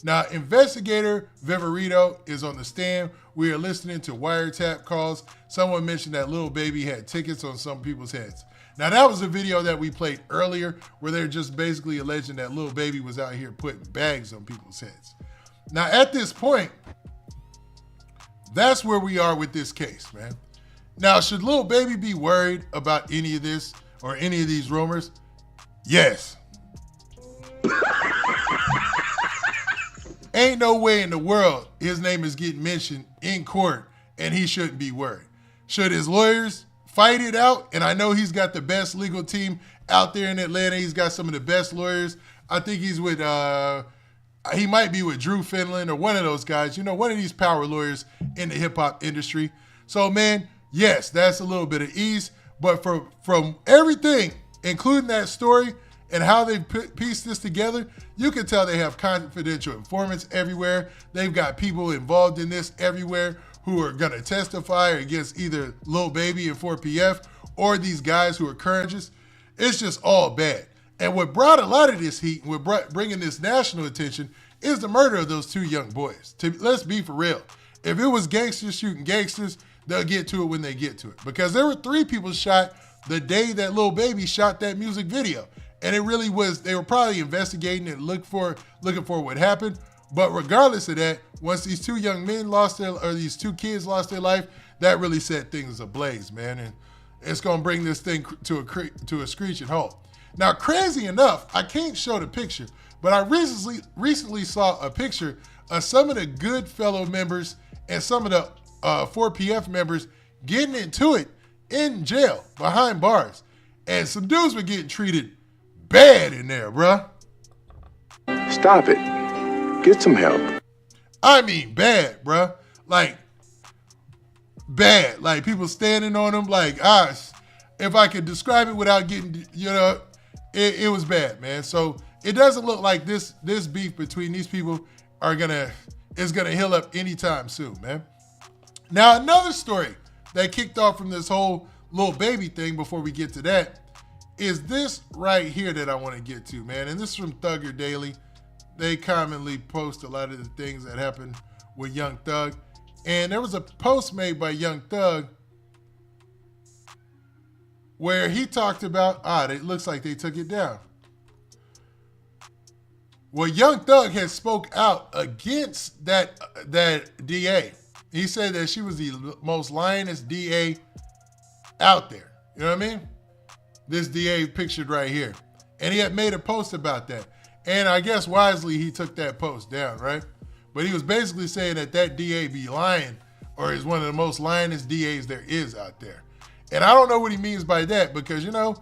Now, investigator Viverito is on the stand. We are listening to wiretap calls. Someone mentioned that Lil Baby had tickets on some people's heads. Now, that was a video that we played earlier where they're just basically alleging that Lil Baby was out here putting bags on people's heads. Now, at this point, that's where we are with this case, man. Now, should Lil Baby be worried about any of this or any of these rumors? Yes. ain't no way in the world his name is getting mentioned in court and he shouldn't be worried. Should his lawyers fight it out? And I know he's got the best legal team out there in Atlanta. He's got some of the best lawyers. I think he's with, he might be with Drew Finland or one of those guys, you know, one of these power lawyers in the hip hop industry. So, man, yes, that's a little bit of ease. But from everything, including that story and how they pieced this together, you can tell they have confidential informants everywhere. They've got people involved in this everywhere who are going to testify against either Lil Baby and 4PF or these guys who are current. It's just all bad. And what brought a lot of this heat and what bringing this national attention is the murder of those two young boys. Let's be for real. If it was gangsters shooting gangsters, they'll get to it when they get to it. Because there were 3 people shot the day that Lil Baby shot that music video. And it really was, they were probably investigating and looking for what happened. But regardless of that, once these 2 young men these 2 kids lost their life, that really set things ablaze, man. And it's going to bring this thing to a screeching halt. Now, crazy enough, I can't show the picture, but I recently saw a picture of some of the good fellow members and some of the 4PF members getting into it in jail behind bars. And some dudes were getting treated bad in there, bruh.
Stop it. Get some help.
I mean bad, bruh. Like, bad. Like, people standing on them like, if I could describe it without getting, you know, it was bad, man. So it doesn't look like this beef between these people is gonna heal up anytime soon, man. Now, another story that kicked off from this whole Lil Baby thing before we get to that is this right here that I want to get to, man. And this is from Thugger Daily. They commonly post a lot of the things that happened with Young Thug. And there was a post made by Young Thug where he talked about, it looks like they took it down. Well, Young Thug had spoke out against that DA. He said that she was the most lioness DA out there. You know what I mean? This DA pictured right here. And he had made a post about that. And I guess wisely he took that post down, right? But he was basically saying that DA be lying or is one of the most lioness DAs there is out there. And I don't know what he means by that because, you know,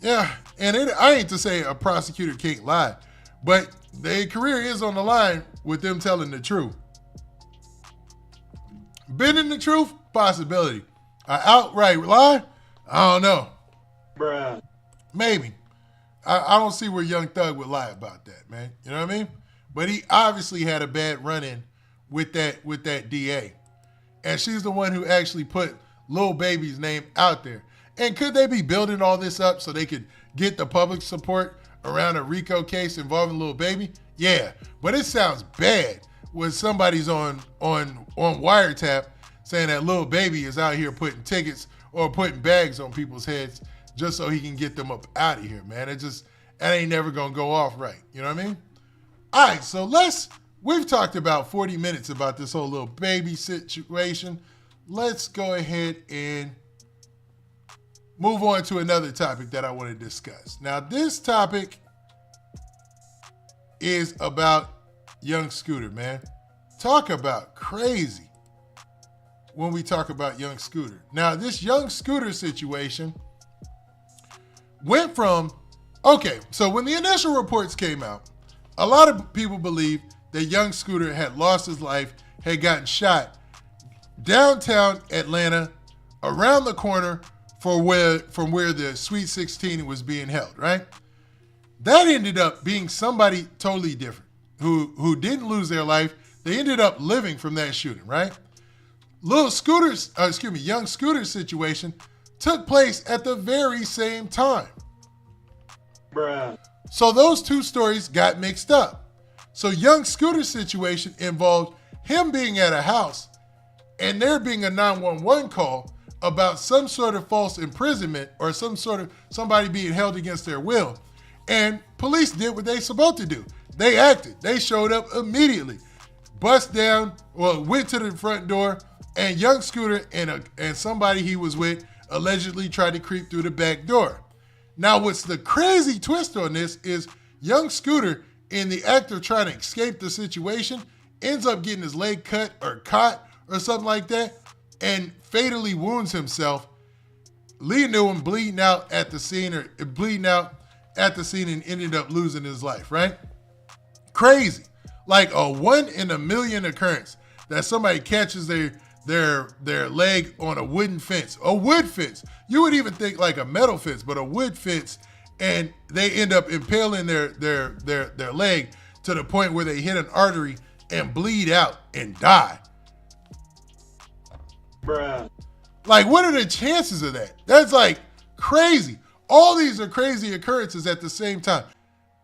yeah, and I ain't to say a prosecutor can't lie, but their career is on the line with them telling the truth. Bending the truth? Possibility. An outright lie? I don't know.
Bruh.
Maybe. I don't see where Young Thug would lie about that, man. You know what I mean? But he obviously had a bad run-in with that DA. And she's the one who actually put Lil Baby's name out there. And could they be building all this up so they could get the public support around a RICO case involving Lil Baby? Yeah, but it sounds bad when somebody's on wiretap saying that Lil Baby is out here putting tickets or putting bags on people's heads just so he can get them up out of here, man. That ain't never gonna go off right. You know what I mean? All right, so we've talked about 40 minutes about this whole Lil Baby situation. Let's go ahead and move on to another topic that I want to discuss. Now, this topic is about Young Scooter, man. Talk about crazy when we talk about Young Scooter. Now, this Young Scooter situation went from, so when the initial reports came out, a lot of people believed that Young Scooter had lost his life, had gotten shot downtown Atlanta, around the corner from where the Sweet 16 was being held, right? That ended up being somebody totally different who didn't lose their life. They ended up living from that shooting, right? Young Scooter's situation took place at the very same time.
Bruh.
So those two stories got mixed up. So Young Scooter's situation involved him being at a house and there being a 911 call about some sort of false imprisonment or somebody being held against their will. And police did what they supposed to do. They acted. They showed up immediately. Went to the front door, and Young Scooter and somebody he was with allegedly tried to creep through the back door. Now, what's the crazy twist on this is Young Scooter in the act of trying to escape the situation, ends up getting his leg cut or caught or something like that, and fatally wounds himself, leading to him bleeding out at the scene and ended up losing his life, right? Crazy. Like a 1 in a million occurrence that somebody catches their leg on a wooden fence, a wood fence. You would even think like a metal fence, but a wood fence, and they end up impaling their leg to the point where they hit an artery and bleed out and die.
Bruh.
Like, what are the chances of that? That's like crazy. All these are crazy occurrences at the same time.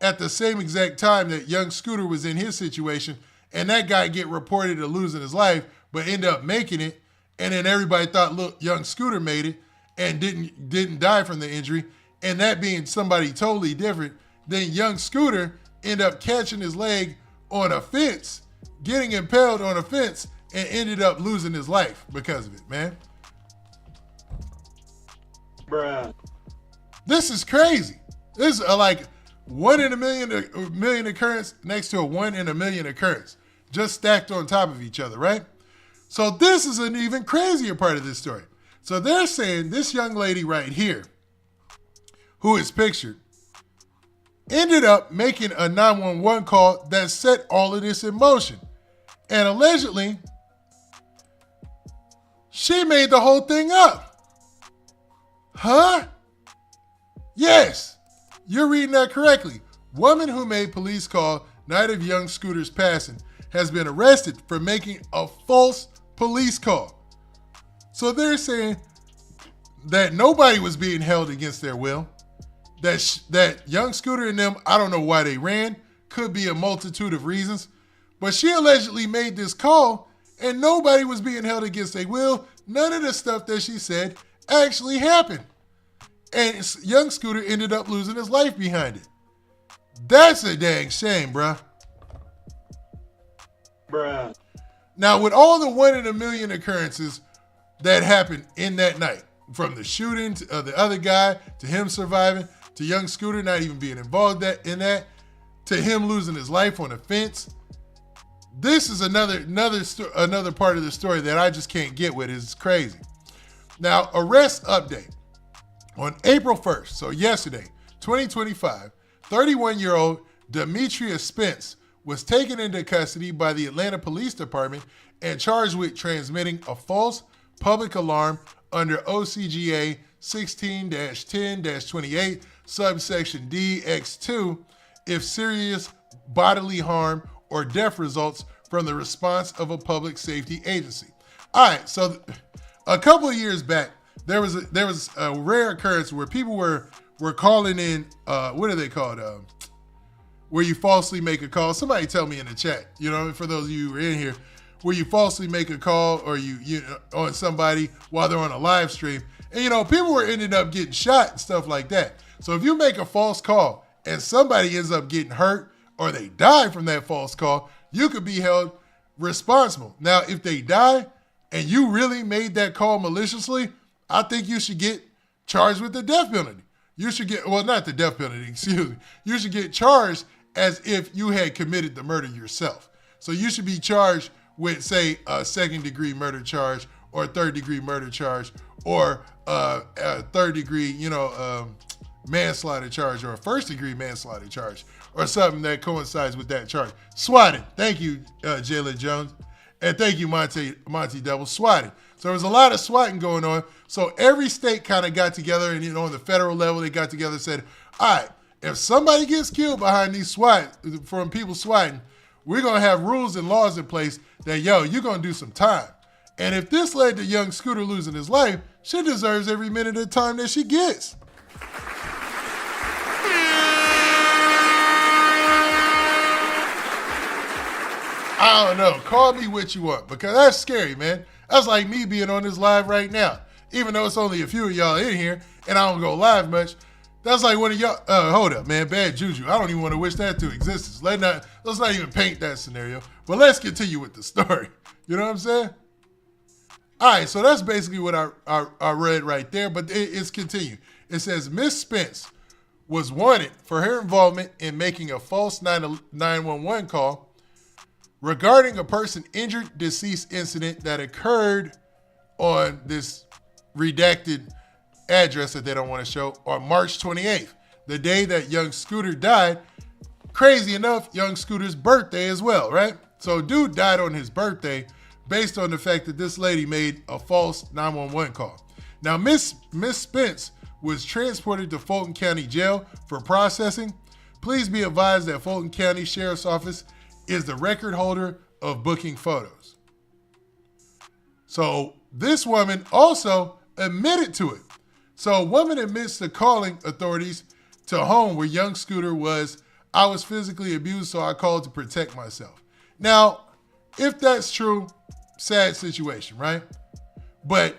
At the same exact time that young Scooter was in his situation, and that guy get reported to losing his life, but end up making it, and then everybody thought, look, young Scooter made it and didn't die from the injury, and that being somebody totally different, then young Scooter end up catching his leg on a fence, getting impaled on a fence, and ended up losing his life because of it, man.
Bruh.
This is crazy. This is like 1 in a million occurrence next to a 1 in a million occurrence, just stacked on top of each other, right? So this is an even crazier part of this story. So they're saying this young lady right here, who is pictured, ended up making a 911 call that set all of this in motion. And allegedly, she made the whole thing up. Huh? Yes, you're reading that correctly. Woman who made police call night of young Scooter's passing has been arrested for making a false police call. So they're saying that nobody was being held against their will. That young Scooter and them, I don't know why they ran. Could be a multitude of reasons. But she allegedly made this call and nobody was being held against their will. None of the stuff that she said actually happened. And young Scooter ended up losing his life behind it. That's a dang shame, bruh.
Bruh.
Now, with all the 1 in a million occurrences that happened in that night, from the shooting of the other guy, to him surviving, to young Scooter not even being involved in that, to him losing his life on a fence, this is another part of the story that I just can't get with. It's crazy. Now, arrest update. On April 1st, so yesterday, 2025, 31-year-old Demetria Spence was taken into custody by the Atlanta Police Department and charged with transmitting a false public alarm under OCGA 16-10-28, subsection DX2, if serious bodily harm or death results from the response of a public safety agency. All right, so a couple of years back, there was a rare occurrence where people were calling in, what are they called? Where you falsely make a call. Somebody tell me in the chat, you know, for those of you who are in here, where you falsely make a call or you on somebody while they're on a live stream. And, you know, people were ending up getting shot and stuff like that. So if you make a false call and somebody ends up getting hurt or they die from that false call, you could be held responsible. Now, if they die and you really made that call maliciously, I think you should get charged with the death penalty. You should get, well, not the death penalty, excuse me. You should get charged as if you had committed the murder yourself. So you should be charged with, say, a second-degree murder charge or a third-degree murder charge or a third-degree, manslaughter charge or a first-degree manslaughter charge or something that coincides with that charge. Swatting. Thank you, Jalen Jones. And thank you, Monty Devil. Swatting. So there was a lot of swatting going on. So every state kind of got together and, on the federal level, they got together and said, all right, if somebody gets killed behind these from people swatting, we're going to have rules and laws in place that, you're going to do some time. And if this led to young Scooter losing his life, she deserves every minute of time that she gets. I don't know. Call me what you want, because that's scary, man. That's like me being on this live right now. Even though it's only a few of y'all in here and I don't go live much, that's like one of y'all, hold up, man, bad juju. I don't even want to wish that to existence. Let's not even paint that scenario, but let's continue with the story. You know what I'm saying? All right, so that's basically what I read right there, but it's continued. It says, Miss Spence was wanted for her involvement in making a false 911 call regarding a person injured, deceased incident that occurred on this redacted address that they don't want to show on March 28th, the day that young Scooter died. Crazy enough, young Scooter's birthday as well, right? So dude died on his birthday based on the fact that this lady made a false 911 call. Now, Miss Spence was transported to Fulton County Jail for processing. Please be advised that Fulton County Sheriff's Office is the record holder of booking photos. So this woman also admitted to it. So a woman admits to calling authorities to a home where young Scooter was. I was physically abused, so I called to protect myself. Now, if that's true, sad situation, right? But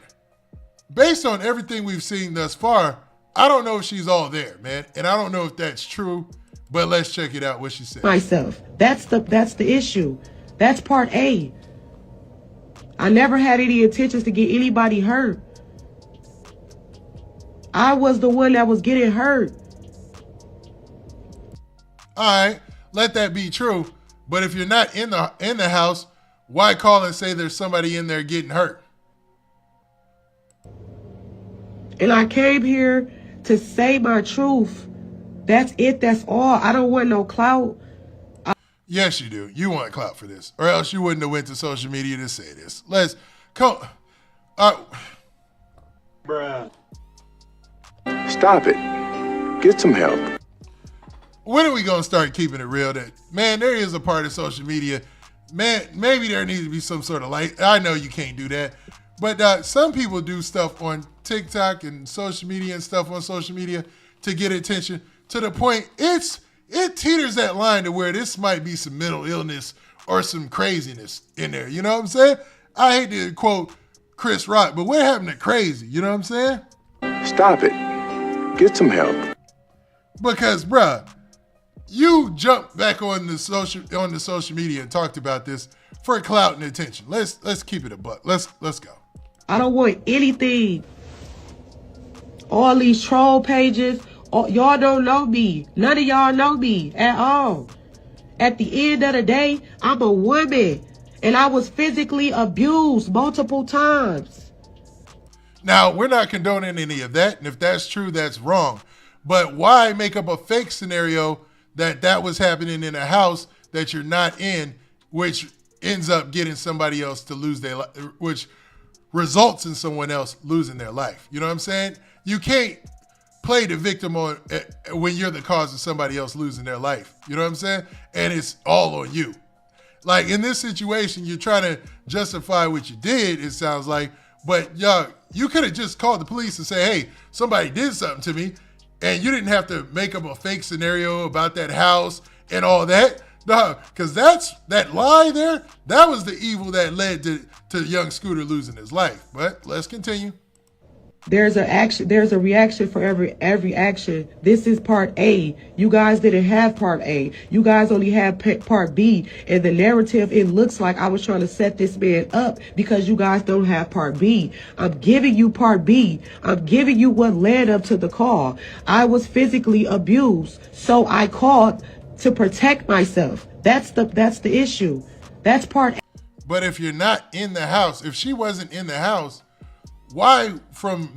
based on everything we've seen thus far, I don't know if she's all there, man. And I don't know if that's true, but let's check it out, what she said.
Myself. That's the issue. That's part A. I never had any intentions to get anybody hurt. I was the one that was getting hurt.
All right, let that be true. But if you're not in the house, why call and say there's somebody in there getting hurt?
And I came here to say my truth. That's it. That's all. I don't want no clout.
Yes, you do. You want clout for this, or else you wouldn't have went to social media to say this. Let's come.
Bruh.
Stop it. Get some help.
When are we going to start keeping it real that, man, there is a part of social media, man, maybe there needs to be some sort of light. I know you can't do that, but some people do stuff on TikTok and social media and stuff on social media to get attention to the point it teeters that line to where this might be some mental illness or some craziness in there. You know what I'm saying? I hate to quote Chris Rock, but what happened to crazy? You know what I'm saying?
Stop it. Get some help.
Because, bruh, you jumped back on the social media and talked about this for clout and attention. Let's keep it a buck. Let's go.
I don't want anything. All these troll pages, y'all don't know me. None of y'all know me at all. At the end of the day, I'm a woman and I was physically abused multiple times.
Now, we're not condoning any of that, and if that's true, that's wrong. But why make up a fake scenario that was happening in a house that you're not in, which ends up getting somebody else to lose their life, which results in someone else losing their life? You know what I'm saying? You can't play the victim on when you're the cause of somebody else losing their life. You know what I'm saying? And it's all on you. Like in this situation, you're trying to justify what you did, it sounds like, but y'all, you could have just called the police and say, hey, somebody did something to me, and you didn't have to make up a fake scenario about that house and all that. No, because that lie there, that was the evil that led to young Scooter losing his life. But let's continue.
There's a reaction for every action. This is part A. You guys didn't have part A. You guys only had part B. And the narrative, it looks like I was trying to set this man up because you guys don't have part B. I'm giving you part B. I'm giving you what led up to the call. I was physically abused, so I called to protect myself. That's the issue. That's part A.
But if you're not in the house, if she wasn't in the house, why from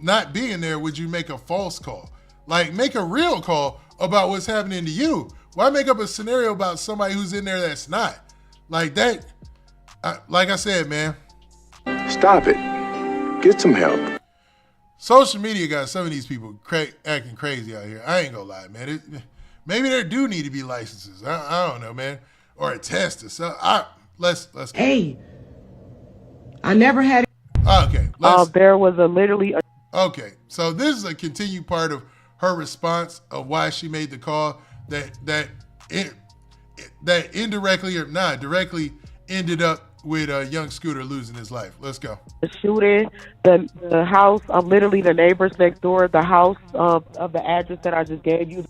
not being there would you make a false call? Like, make a real call about what's happening to you. Why make up a scenario about somebody who's in there that's not? Like that, like I said, man.
Stop it. Get some help.
Social media got some of these people acting crazy out here. I ain't gonna lie, man. Maybe there do need to be licenses. I don't know, man. Or a test or something. Let's go.
Hey, I never had.
Okay.
There was literally.
Okay, so this is a continued part of her response of why she made the call that indirectly or not directly ended up with young Scooter losing his life. Let's go.
The shooting, the house, literally the neighbors next door, the house of the address that I just gave you.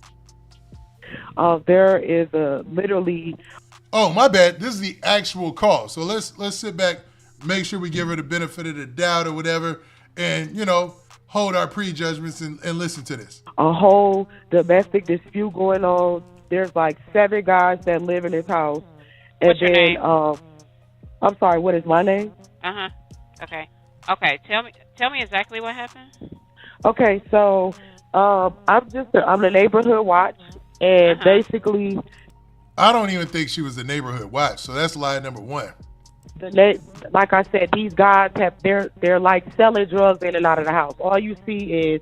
There is literally.
Oh, my bad. This is the actual call. So let's sit back, make sure we give her the benefit of the doubt or whatever, and hold our prejudgments and listen to this.
A whole domestic dispute going on. There's like 7 guys that live in this house. And
What's your
then,
name?
I'm sorry, what is my name?
Uh-huh. Okay. Okay, tell me exactly what happened.
Okay, so I'm the neighborhood watch, and basically,
I don't even think she was the neighborhood watch, so that's lie number 1.
like I said, these guys they're like selling drugs in and out of the house. All you see is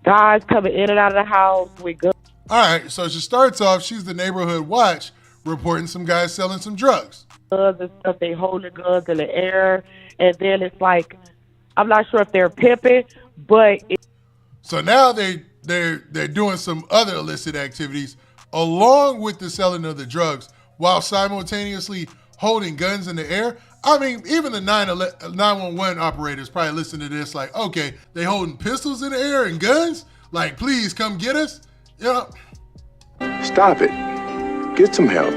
guys coming in and out of the house with guns.
All right, so she starts off, she's the neighborhood watch, reporting some guys selling some drugs.
Guns and stuff, they hold the guns in the air, and then it's like, I'm not sure if they're pimping, but
so now they're doing some other illicit activities along with the selling of the drugs while simultaneously holding guns in the air. I mean, even the 911 operators probably listen to this like, okay, they holding pistols in the air and guns? Like, please come get us? You know?
Stop it. Get some help.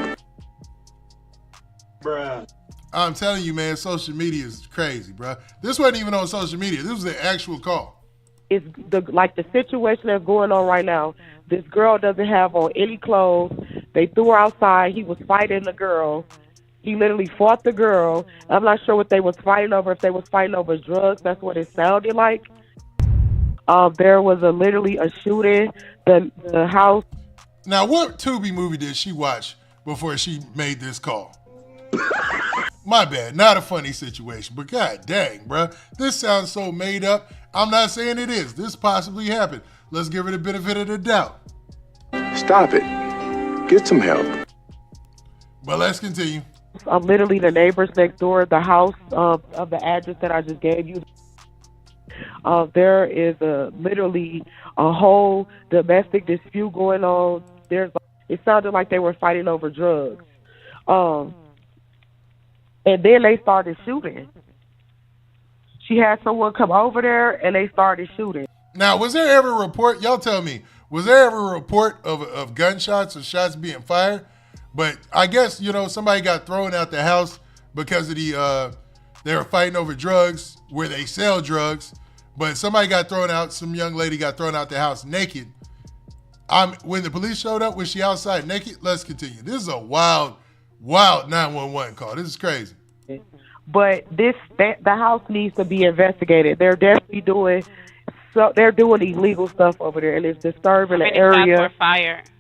Bruh.
I'm telling you, man, social media is crazy, bro. This wasn't even on social media. This was the actual call.
It's the situation that's going on right now. This girl doesn't have on any clothes. They threw her outside. He was fighting the girl. He literally fought the girl. I'm not sure what they was fighting over. If they was fighting over drugs, that's what it sounded like. There was literally a shooting. The house.
Now, what Tubi movie did she watch before she made this call? My bad, not a funny situation, but god dang, bro. This sounds so made up. I'm not saying it is. This possibly happened. Let's give her the benefit of the doubt.
Stop it. Get some help.
But let's continue.
I'm literally the neighbors next door, the house of the address that I just gave you. There is literally a whole domestic dispute going on. It sounded like they were fighting over drugs. And then they started shooting. She had someone come over there, and they started shooting.
Now, was there ever a report? Y'all tell me. Was there ever a report of gunshots or shots being fired? But I guess, somebody got thrown out the house because of they were fighting over drugs where they sell drugs. But somebody got thrown out. Some young lady got thrown out the house naked. When the police showed up, was she outside naked? Let's continue. This is a wild 911 call. This is crazy.
But the house needs to be investigated. They're definitely doing illegal stuff over there, and it's disturbing the area.
How many shots were fired?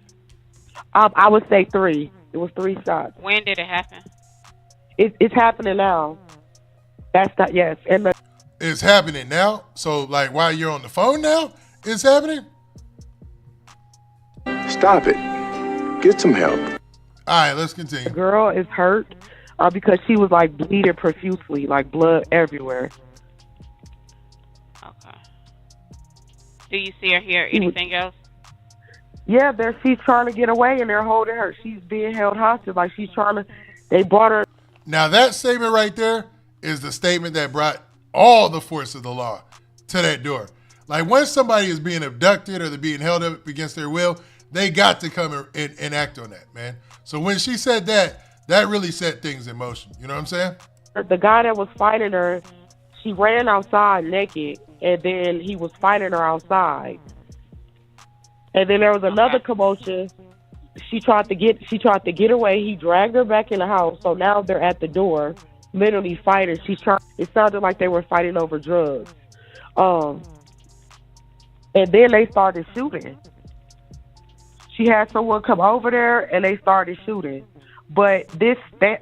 I would say 3. It was 3 shots.
When did it happen?
It's happening now. Yes. And
it's happening now? So, like, while you're on the phone now, it's happening?
Stop it. Get some help.
All right, let's continue.
The girl is hurt because she was, like, bleeding profusely, like blood everywhere.
Okay. Do you see or hear anything else?
Yeah, she's trying to get away, and they're holding her. She's being held hostage. Like, they brought her.
Now, that statement right there is the statement that brought all the force of the law to that door. Like, when somebody is being abducted or they're being held up against their will, they got to come and act on that, man. So when she said that really set things in motion. You know what I'm saying?
The guy that was fighting her, she ran outside naked, and then he was fighting her outside. And then there was another commotion. She tried to get away. He dragged her back in the house. So now they're at the door, literally fighting. It sounded like they were fighting over drugs. And then they started shooting. She had someone come over there, and they started shooting. But the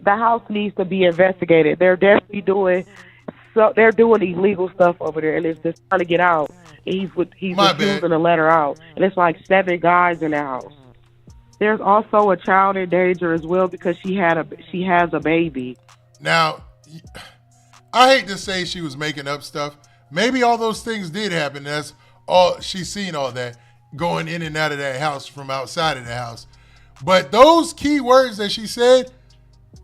house needs to be investigated. They're definitely doing illegal stuff over there, and it's just trying to get out. And he's refusing to let her out. And it's like 7 guys in the house. There's also a child in danger as well because she has a baby.
Now, I hate to say she was making up stuff. Maybe all those things did happen. That's all she's seen, all that going in and out of that house from outside of the house. But those key words that she said,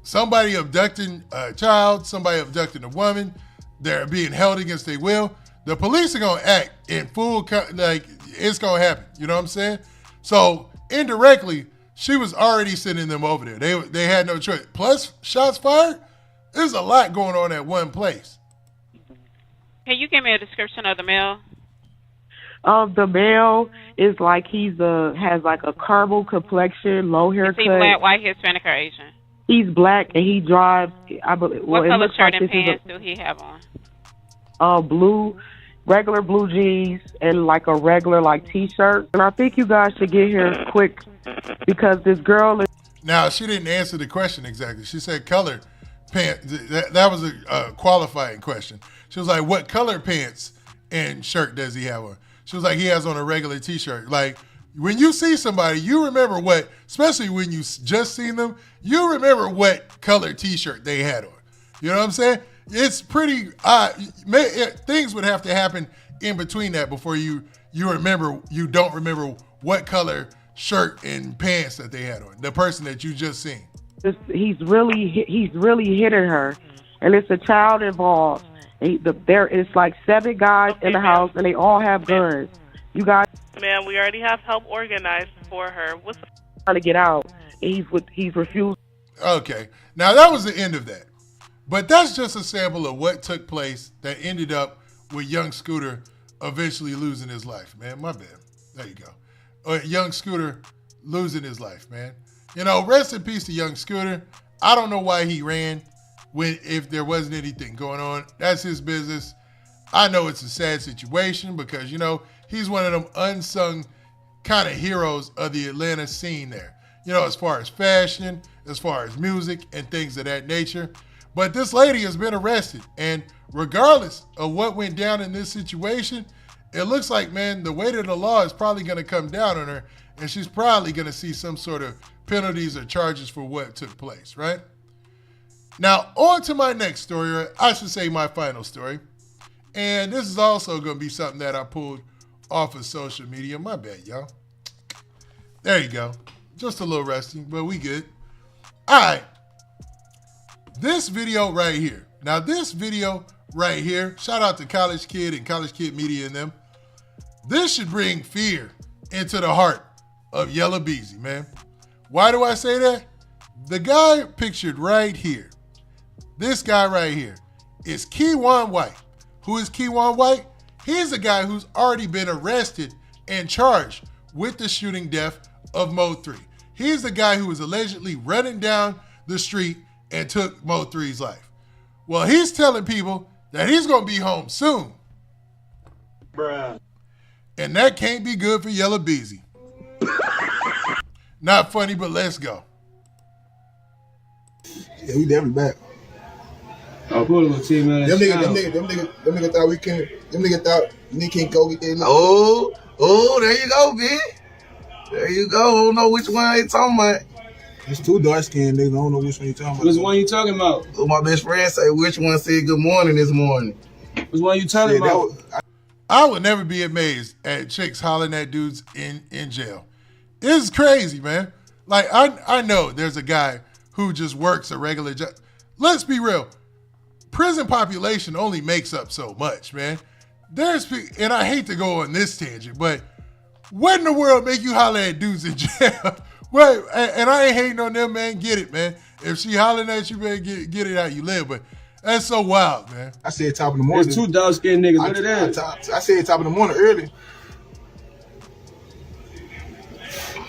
somebody abducting a child, somebody abducting a woman, they're being held against their will, the police are going to act in full, like, it's going to happen. You know what I'm saying? So, indirectly, she was already sending them over there. They had no choice. Plus, shots fired, there's a lot going on at one place.
Can you give me a description of the male?
The male is like has like a caramel complexion, low haircut.
Is he black, white, Hispanic, or Asian?
He's black and he drives. I believe.
What
Well,
color shirt
like
and pants do he have on?
Blue, regular blue jeans and like a regular like t-shirt. And I think you guys should get here quick because this girl is.
Now she didn't answer the question exactly. She said color pants. That was a qualifying question. She was like, "What color pants and shirt does he have on?" She was like, "He has on a regular t-shirt." Like when you see somebody, you remember what, especially when you just seen them, you remember what color t-shirt they had on. You know what I'm saying? It's pretty odd. Things would have to happen in between that before you don't remember what color shirt and pants that they had on. The person that you just seen.
He's really hitting her, and it's a child involved. It's like 7 guys in the house, and they all have guns. You guys.
Ma'am, we already have help organized for her. What's
trying to get out? He's refused.
Okay, now that was the end of that. But that's just a sample of what took place that ended up with young Scooter eventually losing his life, man. My bad. There you go. Young Scooter losing his life, man. You know, rest in peace to young Scooter. I don't know why he ran if there wasn't anything going on. That's his business. I know it's a sad situation because, you know, he's one of them unsung kind of heroes of the Atlanta scene there. You know, as far as fashion, as far as music and things of that nature. But this lady has been arrested, and regardless of what went down in this situation, it looks like, man, the weight of the law is probably going to come down on her, and she's probably going to see some sort of penalties or charges for what took place, right? Now, on to my next story, or I should say my final story. And this is also going to be something that I pulled off of social media. My bad, y'all. There you go. Just a little rusty, but we good. All right. This video right here. Now, this video right here, shout out to College Kid and College Kid Media and them. This should bring fear into the heart of Yella Beezy, man. Why do I say that? The guy pictured right here, this guy right here, is Keywan White. Who is Keywan White? He's a guy who's already been arrested and charged with the shooting death of Mo 3. He's the guy who was allegedly running down the street and took Mo 3's life. Well, he's telling people that he's going to be home soon.
Bruh.
And that can't be good for Yella Beezy. Not funny, but let's go.
Yeah, we definitely back.
Oh, pull a team, man.
Them niggas thought we can. Them niggas thought they can't go get their. Oh, there you go, B. There you go. I don't know which one they talking about. It's 2 dark-skinned niggas. I don't know which one you talking about.
Which one you talking about?
Oh, my best friend say which one said good morning this morning.
Which one you talking about?
I would never be amazed at chicks hollering at dudes in jail. It's crazy, man. Like, I know there's a guy who just works a regular job. Let's be real. Prison population only makes up so much, man. And I hate to go on this tangent, but what in the world make you holler at dudes in jail? Well, and I ain't hating on them, man. Get it, man. If she hollering at you, man, get it how you live. But that's so wild, man.
I said top of the morning.
There's 2 dark-skinned niggas. What it is?
I said top of the morning early.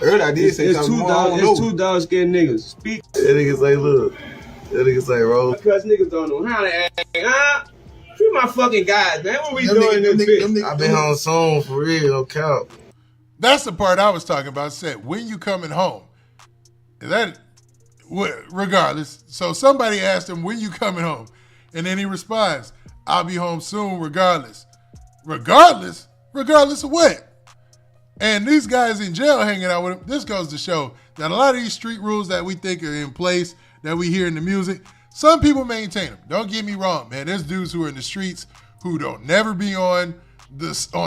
Early, I did say top of the morning.
It's 2 dark-skinned niggas. Speak.
That nigga say, look. That nigga say, roll.
Because niggas don't know how to act. Free my fucking guys, man. What we doing in this bitch?
I been home soon, for real, no count.
That's the part I was talking about. I said, when you coming home? Regardless. So somebody asked him, when you coming home? And then he responds, I'll be home soon regardless. Regardless? Regardless of what? And these guys in jail hanging out with him, this goes to show that a lot of these street rules that we think are in place, that we hear in the music, some people maintain them. Don't get me wrong, man. There's dudes who are in the streets who don't never be on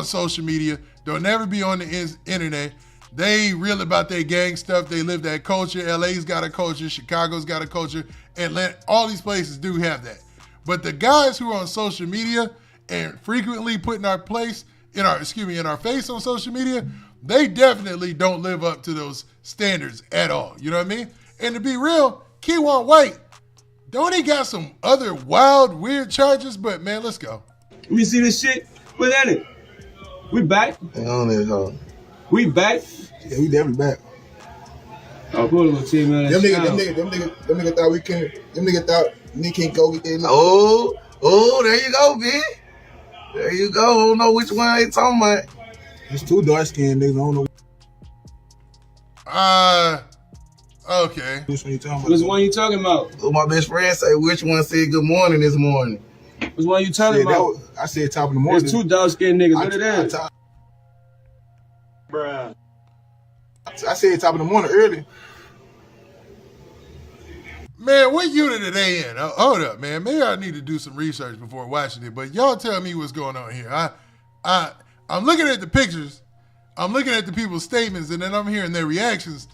social media, don't never be on the internet. They real about their gang stuff. They live that culture. LA's got a culture. Chicago's got a culture. Atlanta, all these places do have that. But the guys who are on social media and frequently putting our face on social media, they definitely don't live up to those standards at all. You know what I mean? And to be real, Keywan White, don't he got some other wild, weird charges? But man, let's go.
Let me see this shit. Put that in. We back.
Hang on there, huh?
We back.
Yeah, we definitely back.
Oh, put a little team on that.
Them niggas thought we can. Them niggas thought Nick can't go get their. Oh, there you go, B. There you go. I don't know which one they talking about. It's two dark skinned niggas. I don't know.
Okay.
Which one you talking about?
Which one you talking about?
Oh, my best friend say which one said good morning this morning.
Which one you talking about?
I said top of the morning.
There's two dark skinned niggas. What it is?
Bruh.
I said top of the morning early.
Man, what unit are they in? Hold up, man. Maybe I need to do some research before watching it. But y'all tell me what's going on here. I'm looking at the pictures. I'm looking at the people's statements, and then I'm hearing their reactions.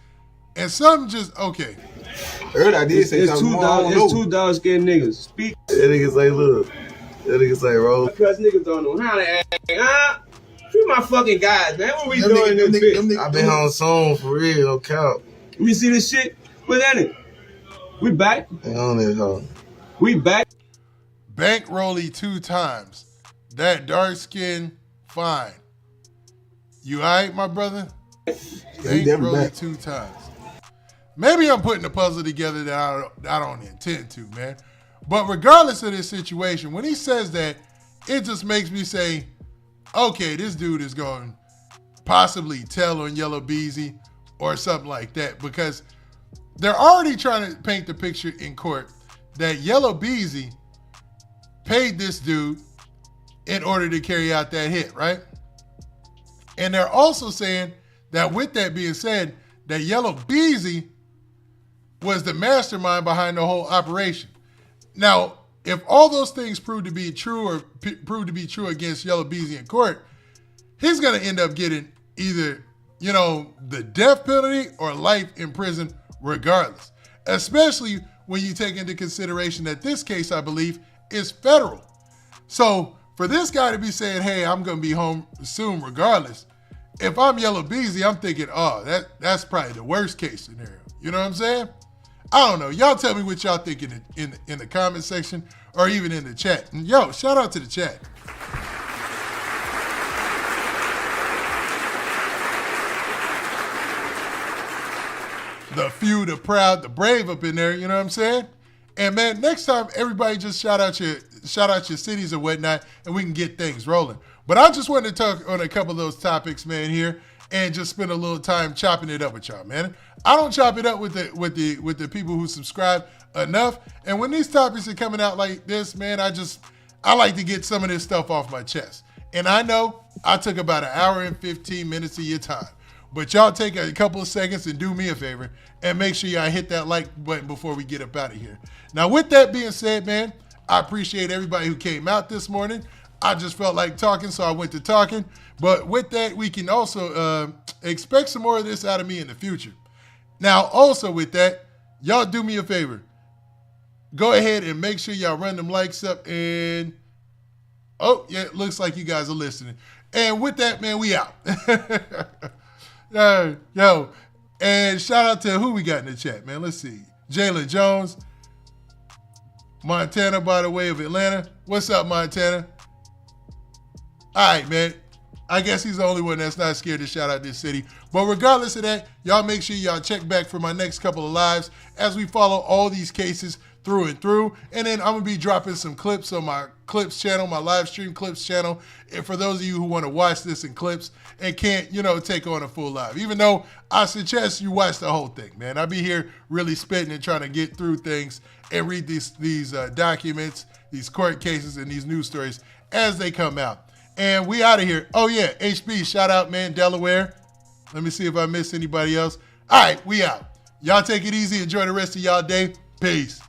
And some just, okay.
Early I did say
it's two dark-skinned niggas. Speak.
That nigga say, look. That nigga say, roll.
Because niggas don't know how to act. Huh? Free my fucking guys, man. What we doing in this bitch?
I been on song for real, no count.
We see this shit? What's that it? We back.
Hang on there, huh?
We back.
Bankrolly 2 times. That dark skin, fine. You all right, my brother? Bankrolly 2 times. Maybe I'm putting a puzzle together that I don't intend to, man. But regardless of this situation, when he says that, it just makes me say, okay, this dude is going to possibly tell on Yellow Beezy or something like that, because they're already trying to paint the picture in court that Yellow Beezy paid this dude in order to carry out that hit, right? And they're also saying that with that being said, that Yellow Beezy was the mastermind behind the whole operation. Now, if all those things prove to be true or prove to be true against Yellow Beezy in court, he's going to end up getting either, the death penalty or life in prison regardless, especially when you take into consideration that this case, I believe, is federal. So for this guy to be saying, hey, I'm going to be home soon regardless, if I'm Yellow Beezy, I'm thinking, oh, that's probably the worst case scenario. You know what I'm saying? I don't know. Y'all tell me what y'all think in the comment section or even in the chat. And yo, shout out to the chat. The few, the proud, the brave up in there, you know what I'm saying? And man, next time everybody just shout out your cities and whatnot, and we can get things rolling. But I just wanted to talk on a couple of those topics, man, here, and just spend a little time chopping it up with y'all, man. I don't chop it up with the people who subscribe enough. And when these topics are coming out like this, man, I like to get some of this stuff off my chest. And I know I took about an hour and 15 minutes of your time. But y'all take a couple of seconds and do me a favor and make sure y'all hit that like button before we get up out of here. Now, with that being said, man, I appreciate everybody who came out this morning. I just felt like talking, so I went to talking. But with that, we can also expect some more of this out of me in the future. Now, also with that, y'all do me a favor. Go ahead and make sure y'all run them likes up and... Oh, yeah, it looks like you guys are listening. And with that, man, we out. Yo, and shout out to who we got in the chat, man. Let's see. Jalen Jones. Montana, by the way, of Atlanta. What's up, Montana? All right, man. I guess he's the only one that's not scared to shout out this city. But regardless of that, y'all make sure y'all check back for my next couple of lives as we follow all these cases through and through. And then I'm going to be dropping some clips on my clips channel, my live stream clips channel. And for those of you who want to watch this in clips and can't, take on a full live, even though I suggest you watch the whole thing, man. I'll be here really spitting and trying to get through things and read these documents, these court cases, and these news stories as they come out. And we out of here. Oh, yeah, HB, shout out, man, Delaware. Let me see if I missed anybody else. All right, we out. Y'all take it easy. Enjoy the rest of y'all day. Peace.